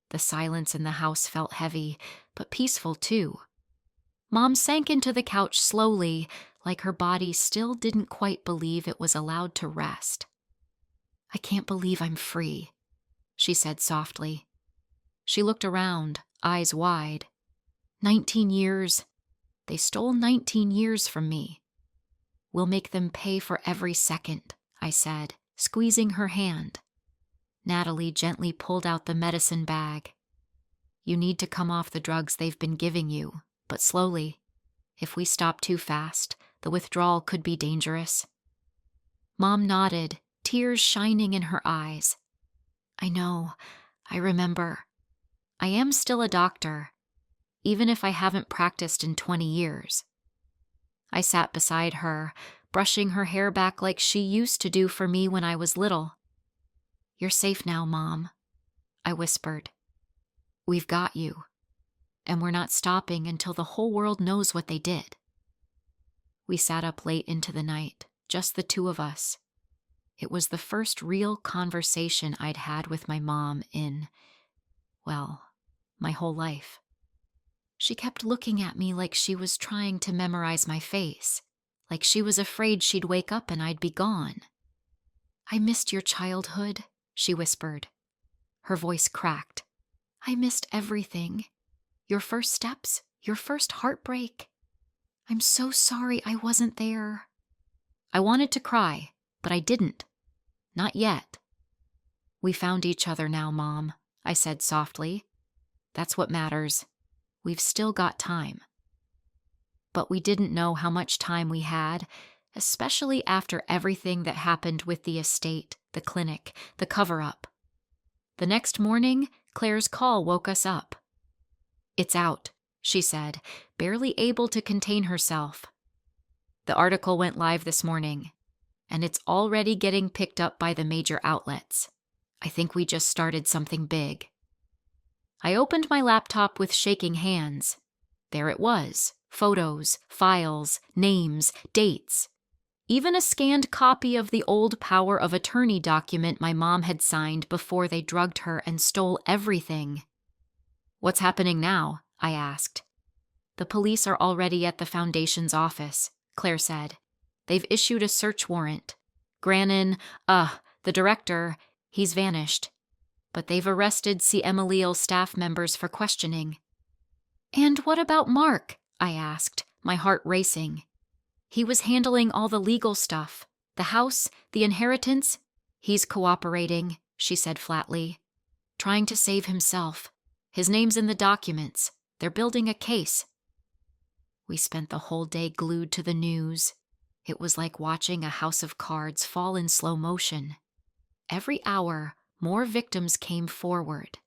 The silence in the house felt heavy, but peaceful too. Mom sank into the couch slowly, like her body still didn't quite believe it was allowed to rest. "I can't believe I'm free," she said softly. She looked around, eyes wide. 19 years. They stole 19 years from me. "We'll make them pay for every second," I said, squeezing her hand. Natalie gently pulled out the medicine bag. "You need to come off the drugs they've been giving you, but slowly. If we stop too fast, the withdrawal could be dangerous." Mom nodded, tears shining in her eyes. "I know. I remember. I am still a doctor, even if I haven't practiced in 20 years. I sat beside her, brushing her hair back like she used to do for me when I was little. "You're safe now, Mom," I whispered. "We've got you, and we're not stopping until the whole world knows what they did." We sat up late into the night, just the two of us. It was the first real conversation I'd had with my mom in, well, my whole life. She kept looking at me like she was trying to memorize my face, like she was afraid she'd wake up and I'd be gone. "I missed your childhood," she whispered. Her voice cracked. "I missed everything. Your first steps, your first heartbreak. I'm so sorry I wasn't there." I wanted to cry, but I didn't. Not yet. "We found each other now, Mom," I said softly. "That's what matters. We've still got time." But we didn't know how much time we had, especially after everything that happened with the estate, the clinic, the cover-up. The next morning, Claire's call woke us up. "It's out," she said, barely able to contain herself. "The article went live this morning, and it's already getting picked up by the major outlets. I think we just started something big." I opened my laptop with shaking hands. There it was. Photos, files, names, dates. Even a scanned copy of the old power of attorney document my mom had signed before they drugged her and stole everything. "What's happening now?" I asked. "The police are already at the Foundation's office," Claire said. "They've issued a search warrant. Grannon, the director, he's vanished. But they've arrested CMLEL staff members for questioning." "And what about Mark?" I asked, my heart racing. "He was handling all the legal stuff. The house, the inheritance. He's cooperating," she said flatly. "Trying to save himself. His name's in the documents. They're building a case." We spent the whole day glued to the news. It was like watching a house of cards fall in slow motion. Every hour, more victims came forward.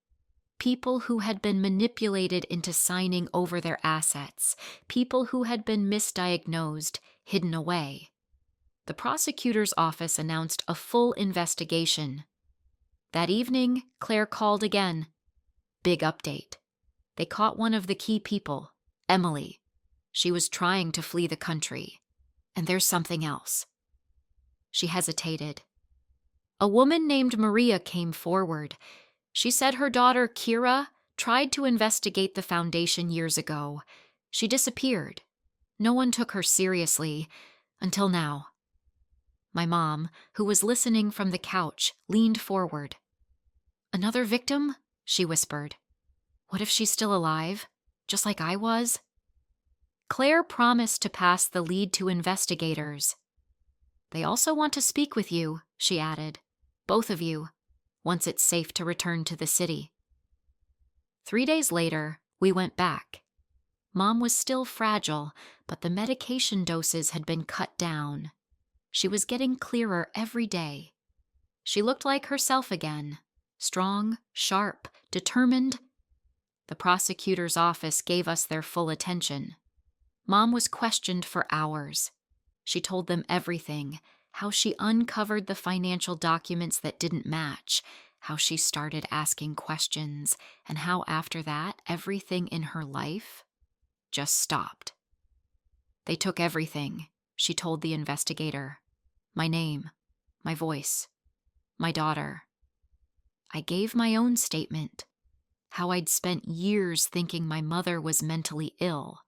People who had been manipulated into signing over their assets. People who had been misdiagnosed, hidden away. The prosecutor's office announced a full investigation. That evening, Claire called again. Big update. They caught one of the key people, Emily. She was trying to flee the country. And there's something else. She hesitated. A woman named Maria came forward. She said her daughter, Kira, tried to investigate the foundation years ago. She disappeared. No one took her seriously, until now. My mom, who was listening from the couch, leaned forward. "Another victim?" she whispered. "What if she's still alive, just like I was?" Claire promised to pass the lead to investigators. "They also want to speak with you," she added. "Both of you, once it's safe to return to the city." 3 days later, we went back. Mom was still fragile, but the medication doses had been cut down. She was getting clearer every day. She looked like herself again, strong, sharp, determined. The prosecutor's office gave us their full attention. Mom was questioned for hours. She told them everything, how she uncovered the financial documents that didn't match, how she started asking questions, and how after that, everything in her life just stopped. "They took everything," she told the investigator. "My name, my voice, my daughter." I gave my own statement, how I'd spent years thinking my mother was mentally ill,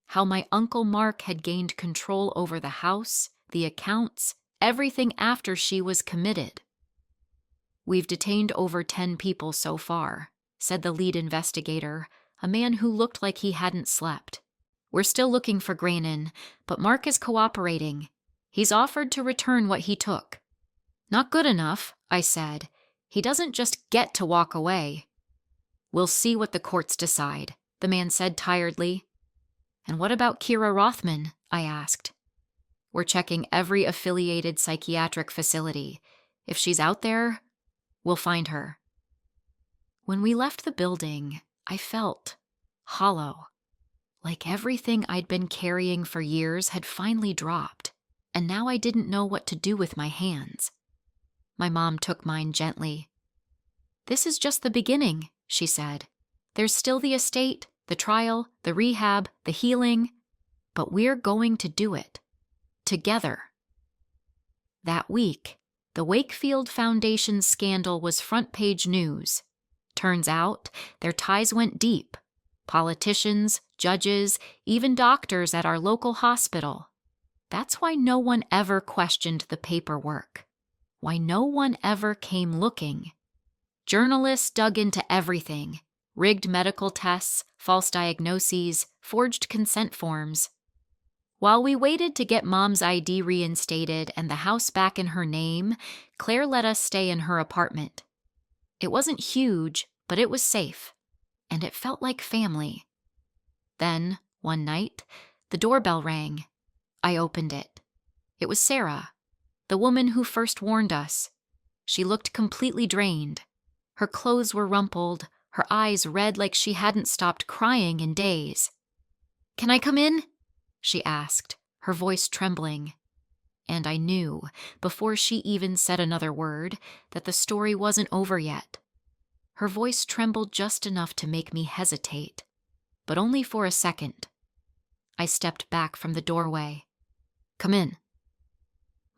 how my Uncle Mark had gained control over the house, the accounts, everything after she was committed. "We've detained over 10 people so far," said the lead investigator, a man who looked like he hadn't slept. "We're still looking for Granin, but Mark is cooperating. He's offered to return what he took." "Not good enough," I said. "He doesn't just get to walk away." "We'll see what the courts decide," the man said tiredly. "And what about Kira Rothman?" I asked. "We're checking every affiliated psychiatric facility. If she's out there, we'll find her." When we left the building, I felt hollow, like everything I'd been carrying for years had finally dropped, and now I didn't know what to do with my hands. My mom took mine gently. "This is just the beginning," she said. "There's still the estate, the trial, the rehab, the healing, but we're going to do it. Together." That week, the Wakefield Foundation scandal was front-page news. Turns out, their ties went deep. Politicians, judges, even doctors at our local hospital. That's why no one ever questioned the paperwork. Why no one ever came looking. Journalists dug into everything. Rigged medical tests, false diagnoses, forged consent forms. While we waited to get Mom's ID reinstated and the house back in her name, Claire let us stay in her apartment. It wasn't huge, but it was safe, and it felt like family. Then, one night, the doorbell rang. I opened it. It was Sarah, the woman who first warned us. She looked completely drained. Her clothes were rumpled, her eyes red like she hadn't stopped crying in days. "Can I come in?" she asked, her voice trembling. And I knew, before she even said another word, that the story wasn't over yet. Her voice trembled just enough to make me hesitate, but only for a second. I stepped back from the doorway. "Come in."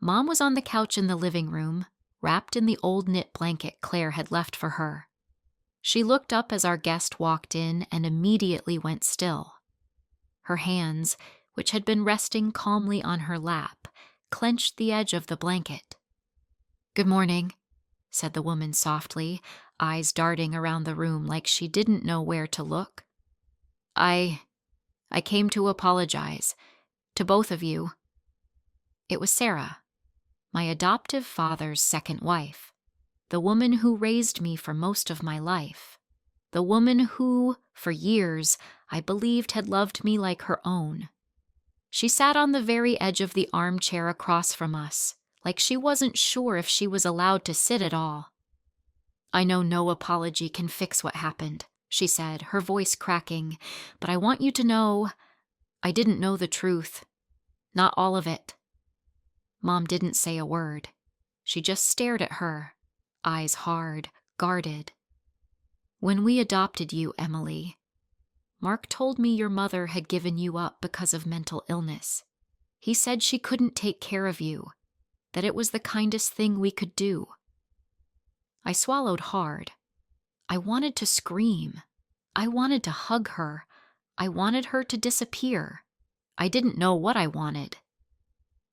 Mom was on the couch in the living room, wrapped in the old knit blanket Claire had left for her. She looked up as our guest walked in and immediately went still. Her hands, which had been resting calmly on her lap, clenched the edge of the blanket. "Good morning," said the woman softly, eyes darting around the room like she didn't know where to look. I came to apologize. To both of you." It was Sarah, my adoptive father's second wife, the woman who raised me for most of my life, the woman who, for years, I believed had loved me like her own. She sat on the very edge of the armchair across from us, like she wasn't sure if she was allowed to sit at all. "I know no apology can fix what happened," she said, her voice cracking, "but I want you to know I didn't know the truth. Not all of it." Mom didn't say a word. She just stared at her, eyes hard, guarded. When we adopted you, Emily, Mark told me your mother had given you up because of mental illness. He said she couldn't take care of you, that it was the kindest thing we could do. I swallowed hard. I wanted to scream. I wanted to hug her. I wanted her to disappear. I didn't know what I wanted.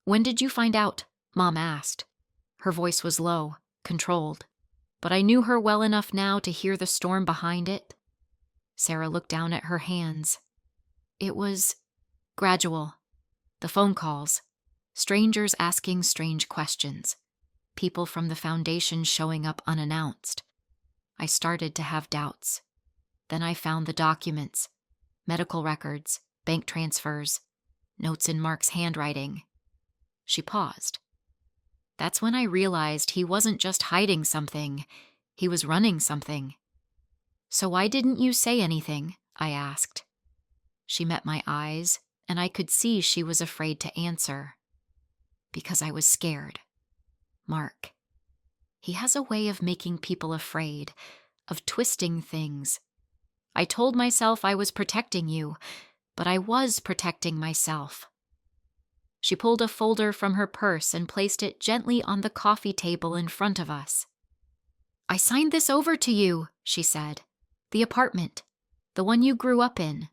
When did you find out? Mom asked. Her voice was low, controlled, but I knew her well enough now to hear the storm behind it. Sarah looked down at her hands. It was gradual. The phone calls, strangers asking strange questions, people from the foundation showing up unannounced. I started to have doubts. Then I found the documents, medical records, bank transfers, notes in Mark's handwriting. She paused. That's when I realized he wasn't just hiding something, he was running something. So why didn't you say anything? I asked. She met my eyes, and I could see she was afraid to answer. Because I was scared. Mark. He has a way of making people afraid, of twisting things. I told myself I was protecting you, but I was protecting myself. She pulled a folder from her purse and placed it gently on the coffee table in front of us. I signed this over to you, she said. The apartment, the one you grew up in.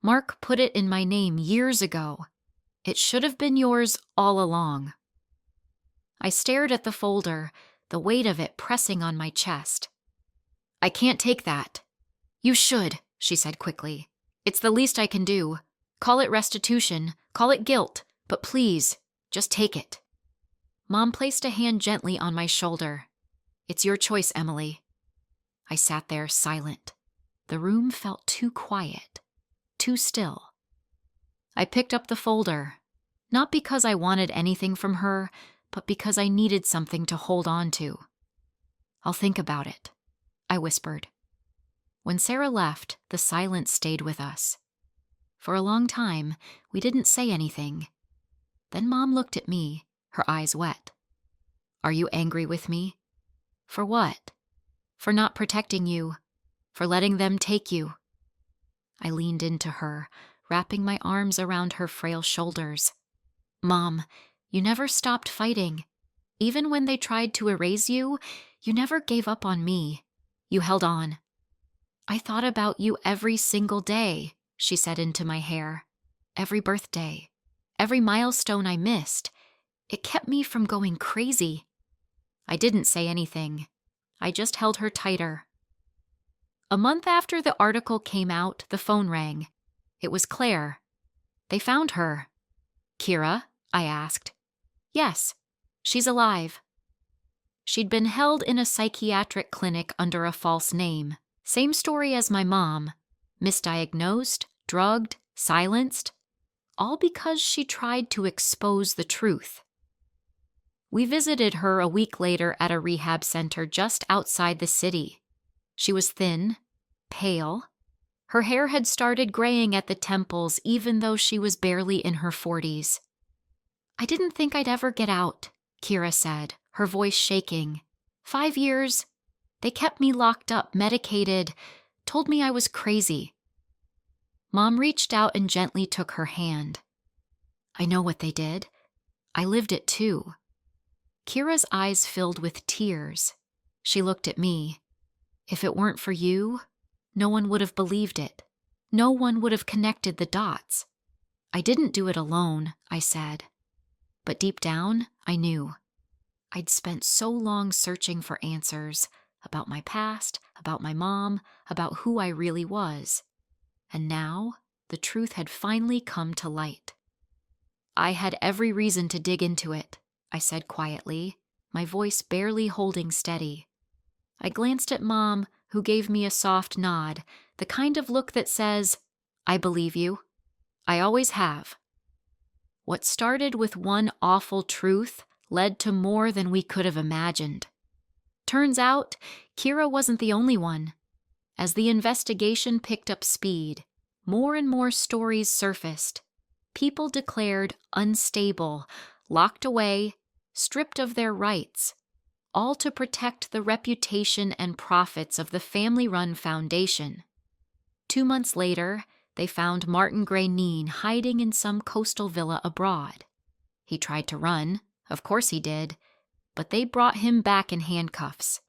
Mark put it in my name years ago. It should have been yours all along. I stared at the folder, the weight of it pressing on my chest. I can't take that. You should, she said quickly. It's the least I can do. Call it restitution, call it guilt, but please, just take it. Mom placed a hand gently on my shoulder. It's your choice, Emily. I sat there silent. The room felt too quiet, too still. I picked up the folder, not because I wanted anything from her, but because I needed something to hold on to. I'll think about it, I whispered. When Sarah left, the silence stayed with us. For a long time, we didn't say anything. Then Mom looked at me, her eyes wet. Are you angry with me? For what? For not protecting you, for letting them take you. I leaned into her, wrapping my arms around her frail shoulders. Mom, you never stopped fighting. Even when they tried to erase you, you never gave up on me. You held on. I thought about you every single day, she said into my hair. Every birthday, every milestone I missed. It kept me from going crazy. I didn't say anything. I just held her tighter. A month after the article came out, the phone rang. It was Claire. They found her. Kira? I asked. Yes, she's alive. She'd been held in a psychiatric clinic under a false name. Same story as my mom. Misdiagnosed, drugged, silenced. All because she tried to expose the truth. We visited her a week later at a rehab center just outside the city. She was thin, pale. Her hair had started graying at the temples even though she was barely in her 40s. I didn't think I'd ever get out, Kira said, her voice shaking. 5 years. They kept me locked up, medicated, told me I was crazy. Mom reached out and gently took her hand. I know what they did. I lived it too. Kira's eyes filled with tears. She looked at me. If it weren't for you, no one would have believed it. No one would have connected the dots. I didn't do it alone, I said. But deep down, I knew. I'd spent so long searching for answers about my past, about my mom, about who I really was. And now, the truth had finally come to light. I had every reason to dig into it, I said quietly, my voice barely holding steady. I glanced at Mom, who gave me a soft nod, the kind of look that says, I believe you. I always have. What started with one awful truth led to more than we could have imagined. Turns out, Kira wasn't the only one. As the investigation picked up speed, more and more stories surfaced. People declared unstable, locked away, stripped of their rights, all to protect the reputation and profits of the family-run foundation. 2 months later, they found Martin Gray-Neen hiding in some coastal villa abroad. He tried to run, of course he did, but they brought him back in handcuffs.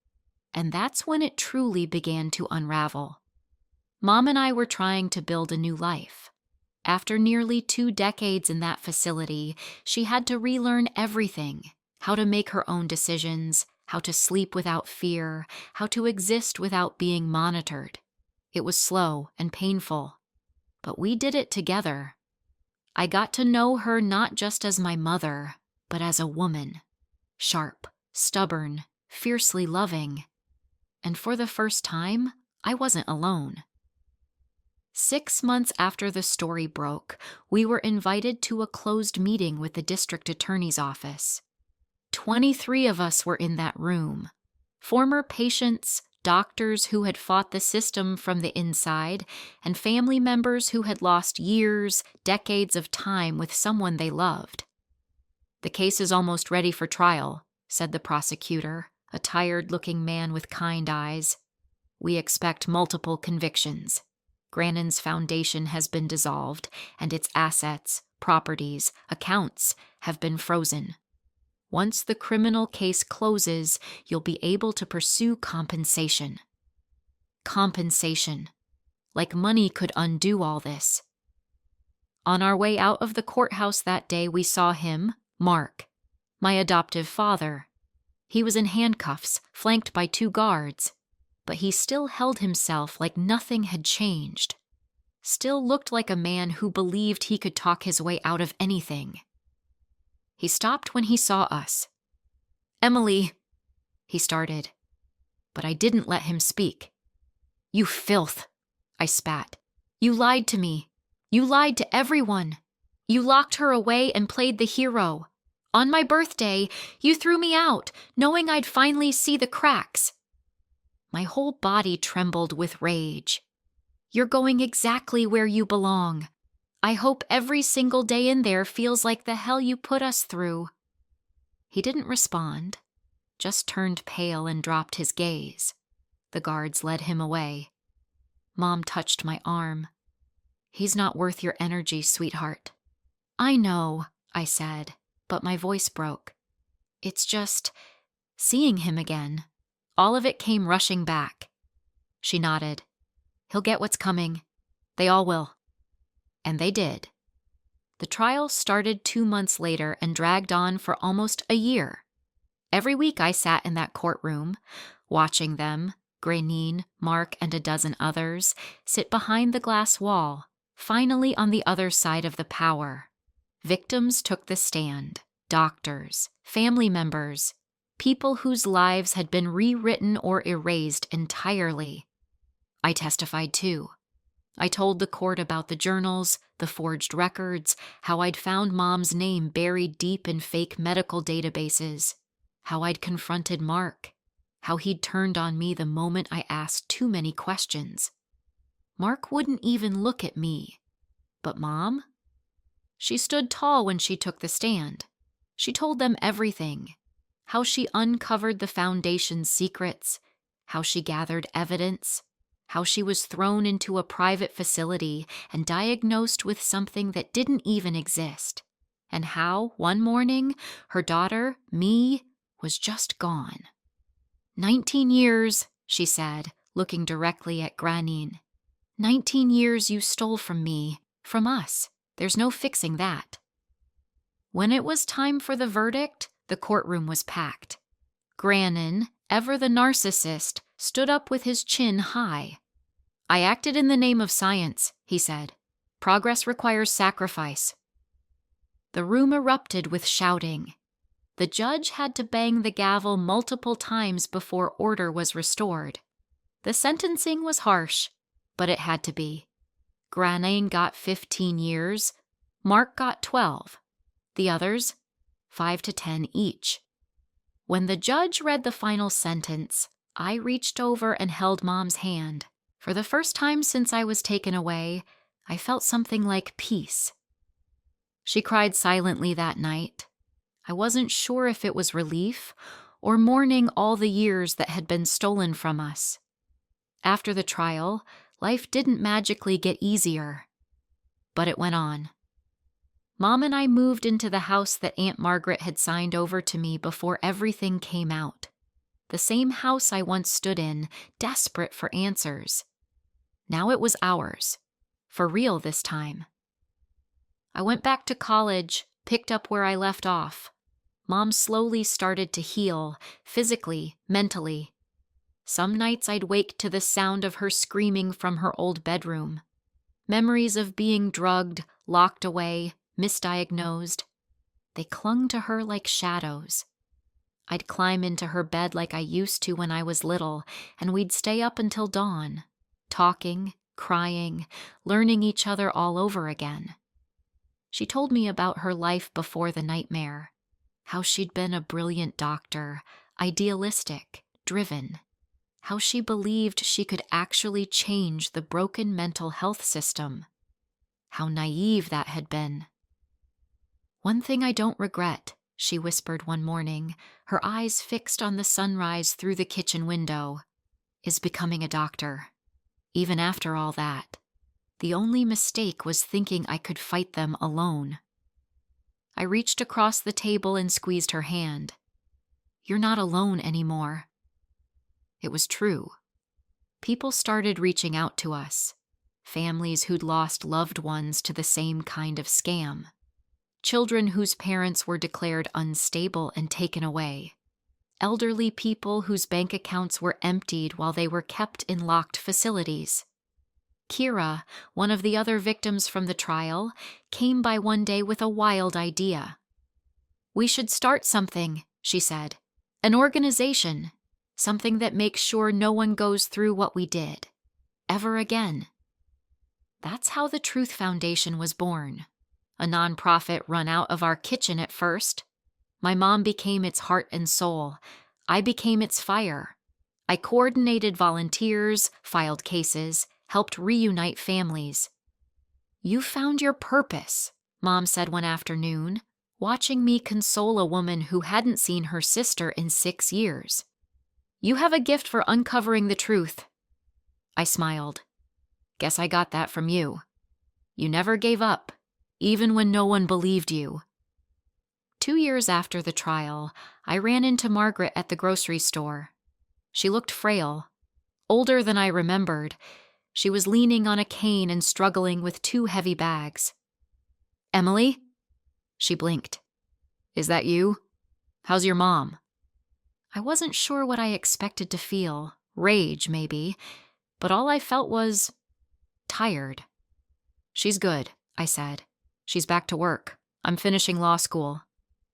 And that's when it truly began to unravel. Mom and I were trying to build a new life. After nearly 2 decades in that facility, she had to relearn everything: how to make her own decisions, how to sleep without fear, how to exist without being monitored. It was slow and painful, but we did it together. I got to know her not just as my mother, but as a woman. Sharp, stubborn, fiercely loving. And for the first time, I wasn't alone. 6 months after the story broke, we were invited to a closed meeting with the district attorney's office. 23 of us were in that room. Former patients, doctors who had fought the system from the inside, and family members who had lost years, decades of time with someone they loved. "The case is almost ready for trial," said the prosecutor, a tired-looking man with kind eyes. "We expect multiple convictions. Grannon's foundation has been dissolved, and its assets, properties, accounts have been frozen. Once the criminal case closes, you'll be able to pursue compensation." Compensation. Like money could undo all this. On our way out of the courthouse that day, we saw him, Mark, my adoptive father. He was in handcuffs, flanked by 2 guards, but he still held himself like nothing had changed. Still looked like a man who believed he could talk his way out of anything. He stopped when he saw us. "Emily," he started, but I didn't let him speak. "You filth," I spat. "You lied to me. You lied to everyone. You locked her away and played the hero. On my birthday, you threw me out, knowing I'd finally see the cracks." My whole body trembled with rage. "You're going exactly where you belong. I hope every single day in there feels like the hell you put us through." He didn't respond, just turned pale and dropped his gaze. The guards led him away. Mom touched my arm. "He's not worth your energy, sweetheart." "I know," I said, but my voice broke. "It's just seeing him again. All of it came rushing back." She nodded. "He'll get what's coming. They all will." And they did. The trial started 2 months later and dragged on for almost a year. Every week I sat in that courtroom, watching them, Gray-Neen, Mark, and a dozen others, sit behind the glass wall, finally on the other side of the power. Victims took the stand, doctors, family members, people whose lives had been rewritten or erased entirely. I testified too. I told the court about the journals, the forged records, how I'd found Mom's name buried deep in fake medical databases, how I'd confronted Mark, how he'd turned on me the moment I asked too many questions. Mark wouldn't even look at me. But Mom? She stood tall when she took the stand. She told them everything. How she uncovered the foundation's secrets, how she gathered evidence, how she was thrown into a private facility and diagnosed with something that didn't even exist, and how, one morning, her daughter, me, was just gone. 19 years, she said, looking directly at Gray-Neen. 19 years you stole from me, from us. There's no fixing that. When it was time for the verdict, the courtroom was packed. Grannon, ever the narcissist, stood up with his chin high. "I acted in the name of science," he said. "Progress requires sacrifice." The room erupted with shouting. The judge had to bang the gavel multiple times before order was restored. The sentencing was harsh, but it had to be. Gray-Neen got 15 years, Mark got 12. The others, 5 to 10 each. When the judge read the final sentence, I reached over and held Mom's hand. For the first time since I was taken away, I felt something like peace. She cried silently that night. I wasn't sure if it was relief or mourning all the years that had been stolen from us. After the trial, life didn't magically get easier, but it went on. Mom and I moved into the house that Aunt Margaret had signed over to me before everything came out. The same house I once stood in, desperate for answers. Now it was ours, for real this time. I went back to college, picked up where I left off. Mom slowly started to heal, physically, mentally. Some nights I'd wake to the sound of her screaming from her old bedroom. Memories of being drugged, locked away, misdiagnosed. They clung to her like shadows. I'd climb into her bed like I used to when I was little, and we'd stay up until dawn, talking, crying, learning each other all over again. She told me about her life before the nightmare, how she'd been a brilliant doctor, idealistic, driven, how she believed she could actually change the broken mental health system, how naive that had been. "One thing I don't regret," she whispered one morning, her eyes fixed on the sunrise through the kitchen window, "is becoming a doctor. Even after all that, the only mistake was thinking I could fight them alone." I reached across the table and squeezed her hand. "You're not alone anymore." It was true. People started reaching out to us. Families who'd lost loved ones to the same kind of scam. Children whose parents were declared unstable and taken away. Elderly people whose bank accounts were emptied while they were kept in locked facilities. Kira, one of the other victims from the trial, came by one day with a wild idea. "We should start something," she said. "An organization. Something that makes sure no one goes through what we did. Ever again." That's how the Truth Foundation was born. A nonprofit run out of our kitchen at first. My mom became its heart and soul. I became its fire. I coordinated volunteers, filed cases, helped reunite families. "You found your purpose," Mom said one afternoon, watching me console a woman who hadn't seen her sister in 6 years. "You have a gift for uncovering the truth." I smiled. "Guess I got that from you. You never gave up, even when no one believed you." 2 years after the trial, I ran into Margaret at the grocery store. She looked frail, older than I remembered. She was leaning on a cane and struggling with 2 heavy bags. "Emily?" She blinked. "Is that you? How's your mom?" I wasn't sure what I expected to feel, rage maybe, but all I felt was tired. "She's good," I said. "She's back to work. I'm finishing law school."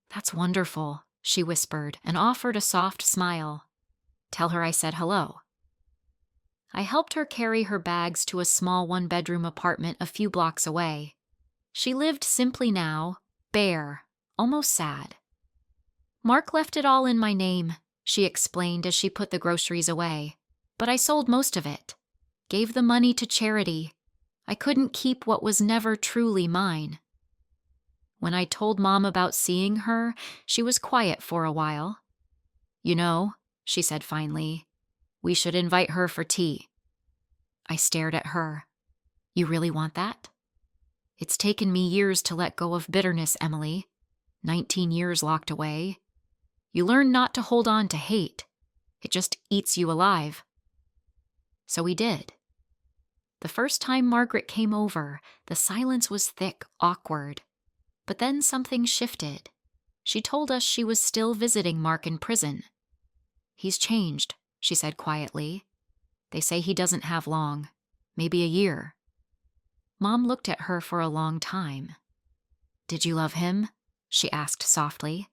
"That's wonderful," she whispered and offered a soft smile. "Tell her I said hello." I helped her carry her bags to a small 1-bedroom apartment a few blocks away. She lived simply now, bare, almost sad. "Mark left it all in my name," she explained as she put the groceries away. "But I sold most of it. Gave the money to charity. I couldn't keep what was never truly mine." When I told Mom about seeing her, she was quiet for a while. "You know," she said finally, "we should invite her for tea." I stared at her. "You really want that?" "It's taken me years to let go of bitterness, Emily. 19 years locked away. You learn not to hold on to hate. It just eats you alive." So we did. The first time Margaret came over, the silence was thick, awkward. But then something shifted. She told us she was still visiting Mark in prison. "He's changed," she said quietly. "They say he doesn't have long. Maybe a year." Mom looked at her for a long time. "Did you love him?" she asked softly.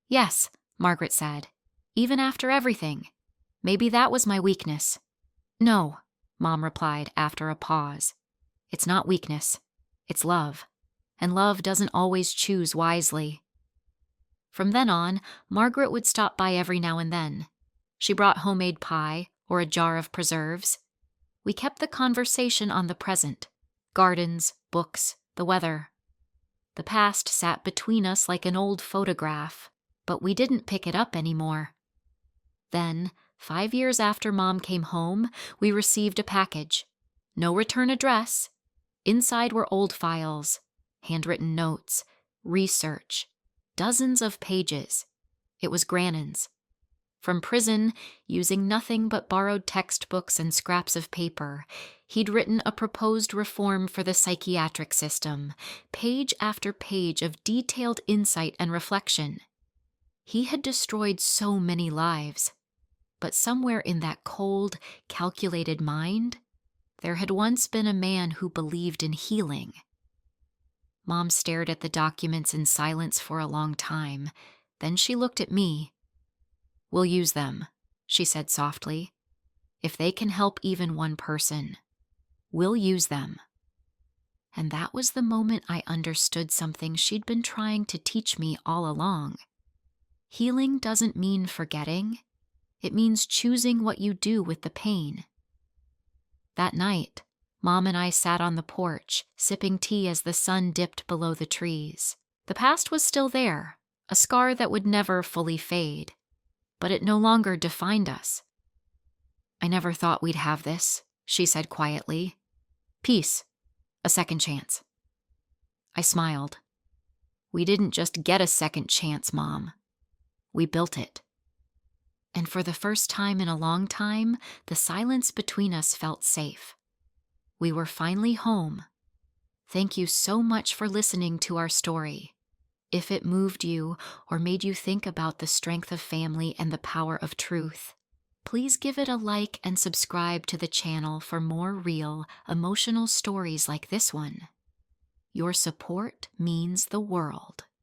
"Yes," Margaret said. "Even after everything. Maybe that was my weakness." "No," Mom replied after a pause. "It's not weakness. It's love. And love doesn't always choose wisely." From then on, Margaret would stop by every now and then. She brought homemade pie or a jar of preserves. We kept the conversation on the present: gardens, books, the weather. The past sat between us like an old photograph, but we didn't pick it up anymore. Then, 5 years after Mom came home, we received a package. No return address. Inside were old files, handwritten notes, research, dozens of pages. It was Grannon's. From prison, using nothing but borrowed textbooks and scraps of paper, he'd written a proposed reform for the psychiatric system, page after page of detailed insight and reflection. He had destroyed so many lives, but somewhere in that cold, calculated mind, there had once been a man who believed in healing. Mom stared at the documents in silence for a long time. Then she looked at me. "We'll use them," she said softly. "If they can help even one person, we'll use them." And that was the moment I understood something she'd been trying to teach me all along. Healing doesn't mean forgetting. It means choosing what you do with the pain. That night, Mom and I sat on the porch, sipping tea as the sun dipped below the trees. The past was still there, a scar that would never fully fade, but it no longer defined us. "I never thought we'd have this," she said quietly. "Peace, a second chance." I smiled. "We didn't just get a second chance, Mom. We built it." And for the first time in a long time, the silence between us felt safe. We were finally home. Thank you so much for listening to our story. If it moved you or made you think about the strength of family and the power of truth, please give it a like and subscribe to the channel for more real, emotional stories like this one. Your support means the world.